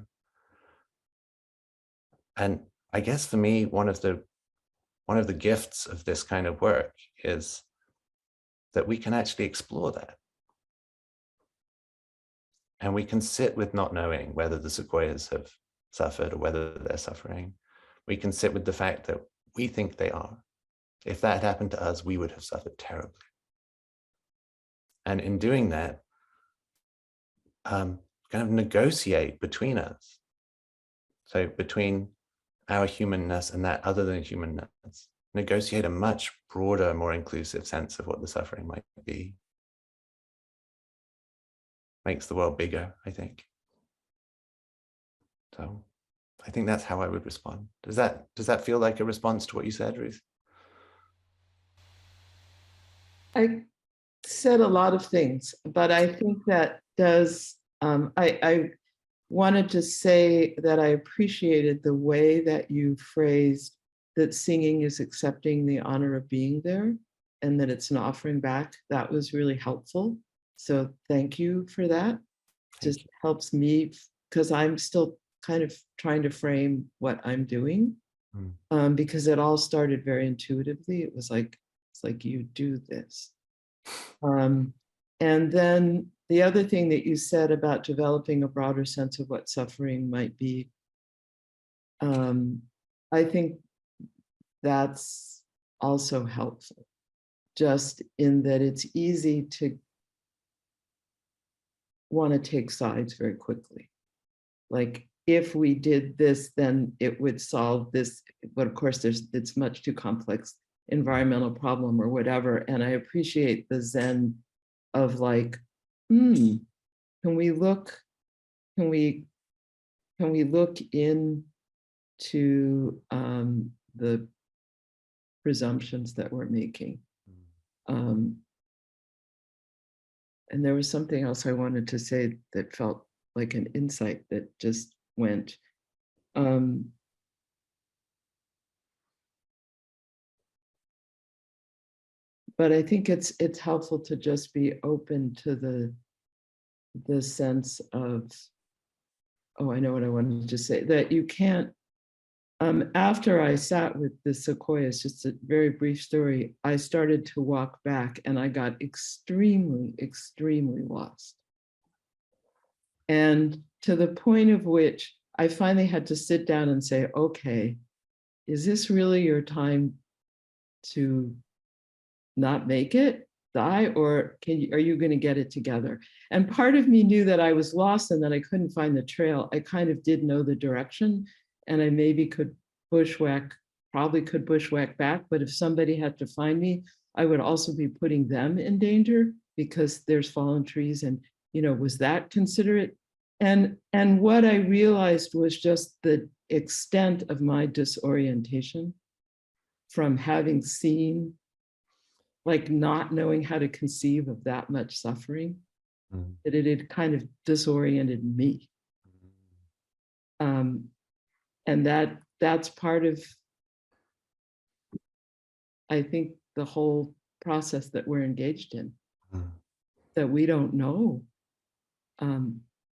And I guess for me, one of the gifts of this kind of work is that we can actually explore that. And we can sit with not knowing whether the sequoias have suffered or whether they're suffering. We can sit with the fact that we think they are. If that happened to us, we would have suffered terribly. And in doing that, kind of negotiate between us. So between our humanness and that other than humanness, negotiate a much broader, more inclusive sense of what the suffering might be. Makes the world bigger, I think. So I think that's how I would respond. Does that feel like a response to what you said, Ruth? I said a lot of things, but I think that does, I wanted to say that I appreciated the way that you phrased that singing is accepting the honor of being there and that it's an offering back. That was really helpful. So thank you for that. Just helps me because I'm still kind of trying to frame what I'm doing, because it all started very intuitively. It was like, it's like, you do this. And then the other thing that you said about developing a broader sense of what suffering might be, I think that's also helpful, just in that it's easy to want to take sides very quickly. Like, if we did this, then it would solve this. But of course, it's much too complex environmental problem or whatever. And I appreciate the Zen of like, can we look into the presumptions that we're making? And there was something else I wanted to say that felt like an insight that just went. But I think it's helpful to just be open to the sense of, oh, I know what I wanted to say, that you can't, after I sat with the sequoias, just a very brief story, I started to walk back and I got extremely, extremely lost. And to the point of which I finally had to sit down and say, okay, is this really your time to not make it, die, or are you going to get it together? And part of me knew that I was lost and that I couldn't find the trail. I kind of did know the direction, and I maybe could bushwhack, probably could bushwhack back, but if somebody had to find me, I would also be putting them in danger because there's fallen trees, and was that considerate? And what I realized was just the extent of my disorientation from having seen, like, not knowing how to conceive of that much suffering, that it had kind of disoriented me. And that's part of, I think, the whole process that we're engaged in, that we don't know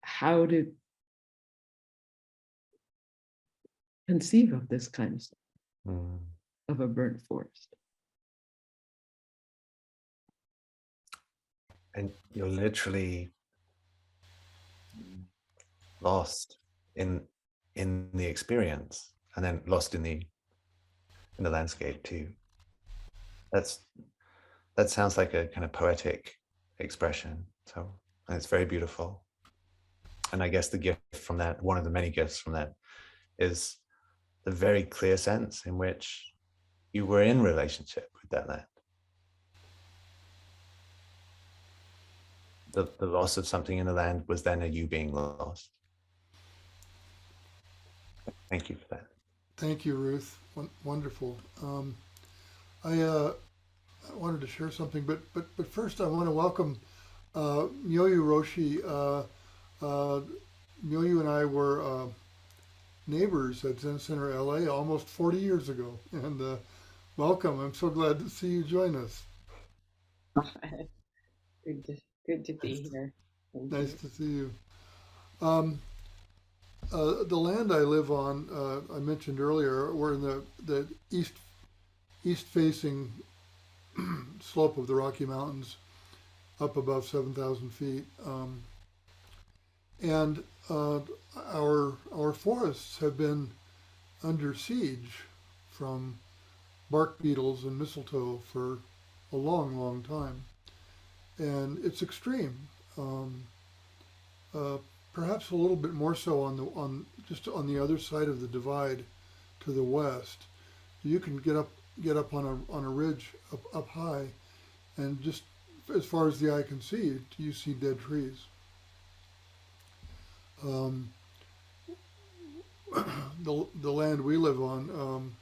how to conceive of this kind of stuff, of a burnt forest. And you're literally lost in the experience, and then lost in the landscape too. That sounds like a kind of poetic expression. So, and it's very beautiful. And I guess the gift from that, one of the many gifts from that, is the very clear sense in which you were in relationship with that land. The loss of something in the land was then a you being lost. Thank you for that. Thank you, Ruth. Wonderful. I wanted to share something, but first I want to welcome Myoyu Roshi. Myoyu and I were neighbors at Zen Center LA almost 40 years ago, and welcome. I'm so glad to see you join us. Good to be here. Nice to see you. The land I live on, I mentioned earlier, we're in the east-facing slope of the Rocky Mountains, up above 7,000 feet, and our forests have been under siege from bark beetles and mistletoe for a long, long time, and it's extreme. Perhaps a little bit more so on the other side of the divide to the west. You can get up on a ridge up high, and just as far as the eye can see, you see dead trees. The land we live on,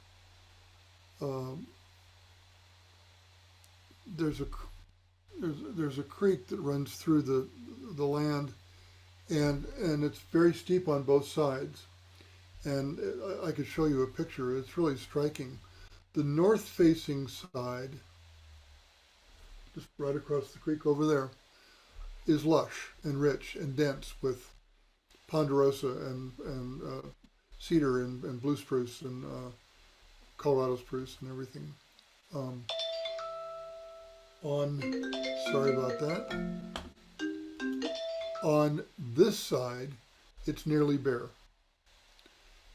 there's a creek that runs through the land. And it's very steep on both sides. And I could show you a picture. It's really striking. The north-facing side, just right across the creek over there, is lush and rich and dense with ponderosa and cedar and blue spruce and Colorado spruce and everything. Sorry about that. On this side, it's nearly bare.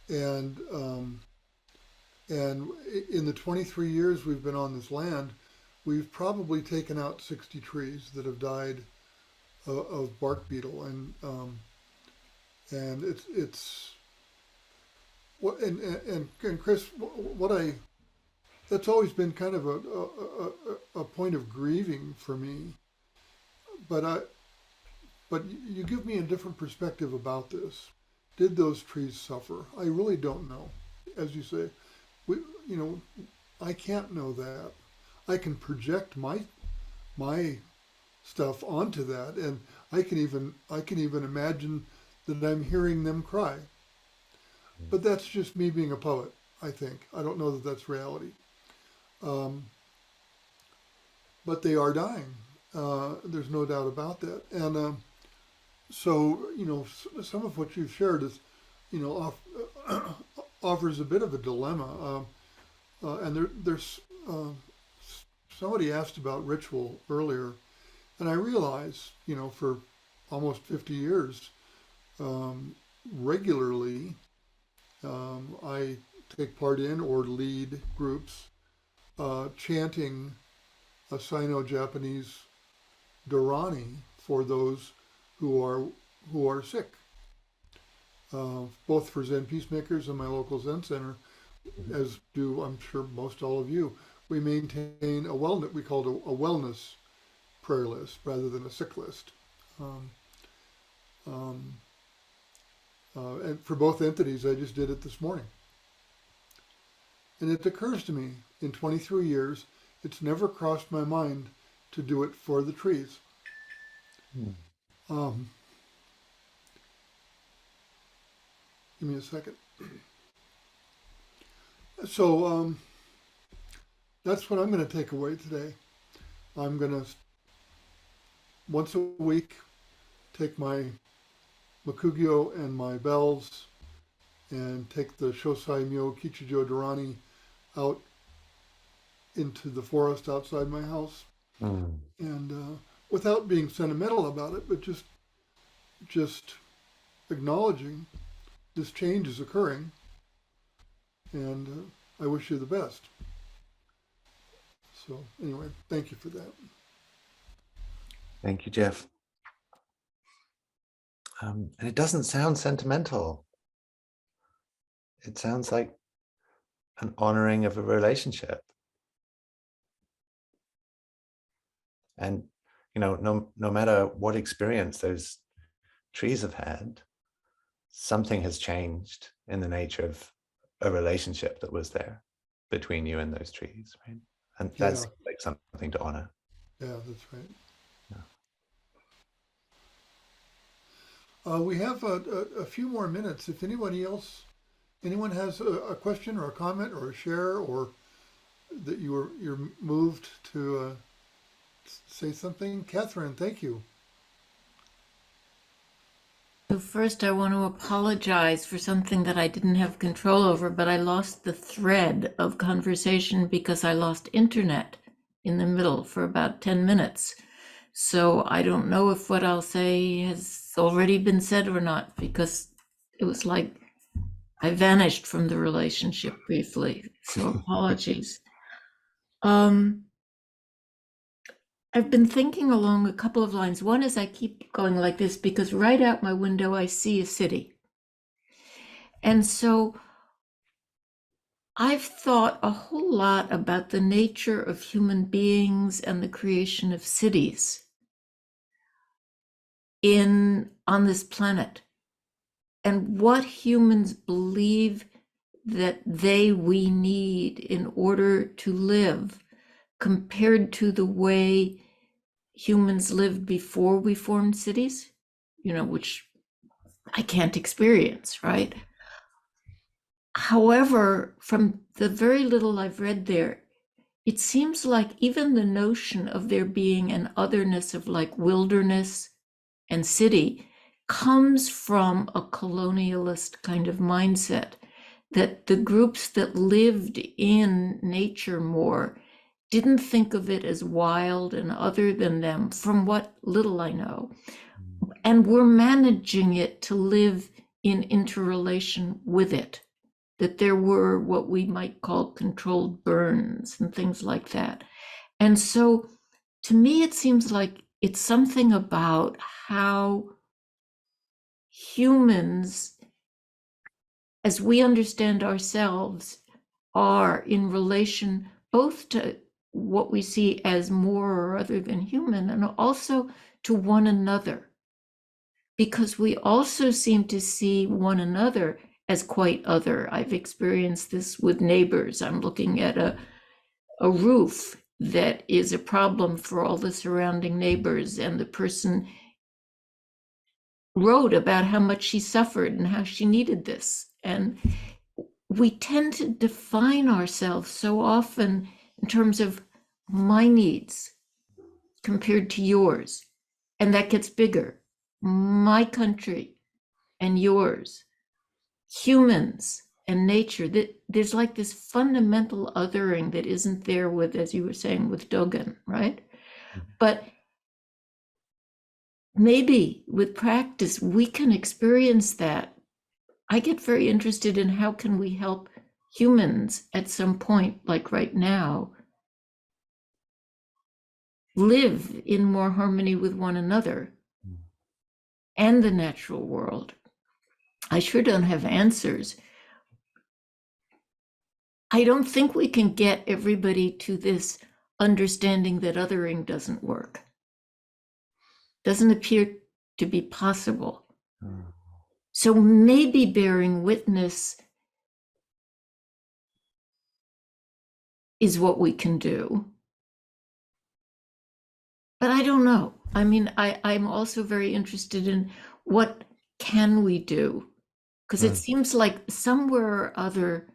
And in the 23 years we've been on this land, we've probably taken out 60 trees that have died of bark beetle, and it's what and Chris, that's always been kind of a point of grieving for me, but you give me a different perspective about this. Did those trees suffer? I really don't know. As you say, I can't know that. I can project my stuff onto that, and I can even imagine that I'm hearing them cry. But that's just me being a poet, I think. I don't know that that's reality. But they are dying. There's no doubt about that. And so, some of what you've shared is, offers a bit of a dilemma. And there's somebody asked about ritual earlier, and I realize, for almost 50 years, regularly, I take part in or lead groups chanting a Sino-Japanese Dharani for those who are sick, both for Zen peacemakers and my local Zen center, as do I'm sure most all of you. We maintain a wellness, we call it a wellness prayer list rather than a sick list. And for both entities, I just did it this morning. And it occurs to me, in 23 years, it's never crossed my mind to do it for the trees. Give me a second. So that's what I'm going to take away today. I'm going to, once a week, take my Makugyo and my bells and take the Shosai Myo Kichijo Dharani out into the forest outside my house. And without being sentimental about it, but just acknowledging this change is occurring, and I wish you the best. So anyway, thank you for that. Thank you, Jeff. And it doesn't sound sentimental. It sounds like an honoring of a relationship. And, no matter what experience those trees have had, something has changed in the nature of a relationship that was there between you and those trees, right? And that's like something to honor. Yeah, that's right. We have a few more minutes. If anyone has a question or a comment or a share, or that you're moved to say something. Catherine, thank you. So first, I want to apologize for something that I didn't have control over, but I lost the thread of conversation because I lost internet in the middle for about 10 minutes. So I don't know if what I'll say has already been said or not, because it was like I vanished from the relationship briefly. So apologies. I've been thinking along a couple of lines. One is I keep going like this because right out my window, I see a city. And so I've thought a whole lot about the nature of human beings and the creation of cities on this planet, and what humans believe that we need in order to live compared to the way humans lived before we formed cities, which I can't experience, right? However, from the very little I've read there, it seems like even the notion of there being an otherness of like wilderness and city comes from a colonialist kind of mindset, that the groups that lived in nature more didn't think of it as wild and other than them, from what little I know, and were managing it to live in interrelation with it, that there were what we might call controlled burns and things like that. And so to me, it seems like it's something about how humans, as we understand ourselves, are in relation both to what we see as more or other than human, and also to one another. Because we also seem to see one another as quite other. I've experienced this with neighbors. I'm looking at a roof that is a problem for all the surrounding neighbors, and the person wrote about how much she suffered and how she needed this. And we tend to define ourselves so often in terms of my needs compared to yours, and that gets bigger. My country and yours, humans and nature. There's like this fundamental othering that isn't there with, as you were saying, with Dogen, right? But maybe with practice, we can experience that. I get very interested in how can we help humans at some point, like right now, live in more harmony with one another and the natural world. I sure don't have answers. I don't think we can get everybody to this understanding that othering doesn't work. Doesn't appear to be possible. So maybe bearing witness is what we can do. But I don't know. I mean, I'm also very interested in what can we do? Because it seems like somewhere or other,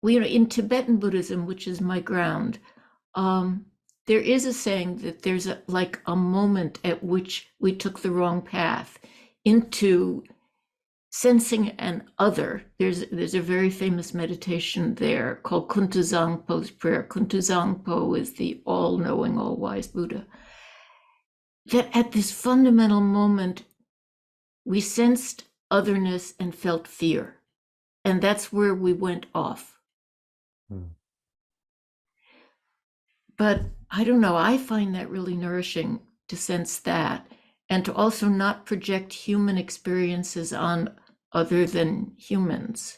in Tibetan Buddhism, which is my ground, there is a saying that there's like a moment at which we took the wrong path into sensing an other. There's a very famous meditation there called Kuntuzangpo's prayer. Kuntuzangpo is the all-knowing, all-wise Buddha. That at this fundamental moment, we sensed otherness and felt fear. And that's where we went off. But I don't know, I find that really nourishing to sense that, and to also not project human experiences on other than humans.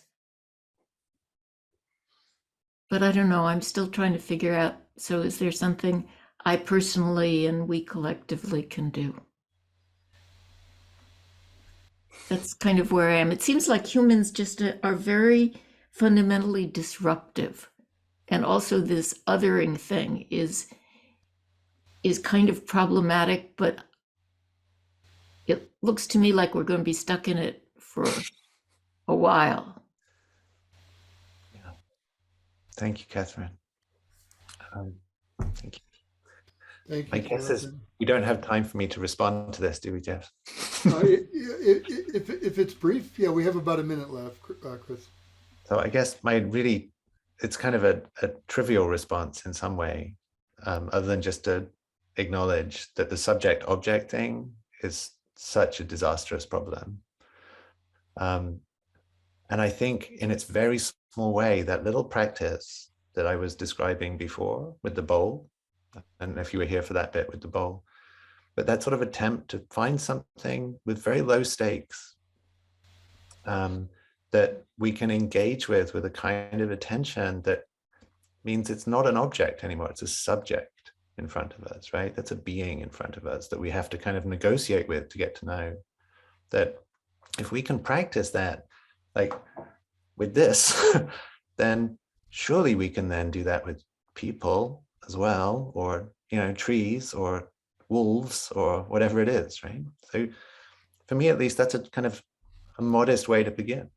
But I don't know, I'm still trying to figure out, so is there something I personally and we collectively can do? That's kind of where I am. It seems like humans just are very fundamentally disruptive. And also this othering thing is kind of problematic, but it looks to me like we're going to be stuck in it for a while. Yeah. Thank you, Catherine. Thank you. Thank you. My guess is Jonathan. we don't have time for me to respond to this, do we, Jeff? If it's brief, yeah, we have about a minute left, Chris. So I guess it's kind of a trivial response in some way, other than just to acknowledge that the subject-object thing is such a disastrous problem. And I think in its very small way, that little practice that I was describing before with the bowl, and if you were here for that bit with the bowl, but that sort of attempt to find something with very low stakes that we can engage with a kind of attention that means it's not an object anymore, it's a subject in front of us, right? That's a being in front of us that we have to kind of negotiate with to get to know. That if we can practice that, like with this, then surely we can then do that with people as well, or, trees or wolves or whatever it is, right? So for me, at least, that's a kind of a modest way to begin.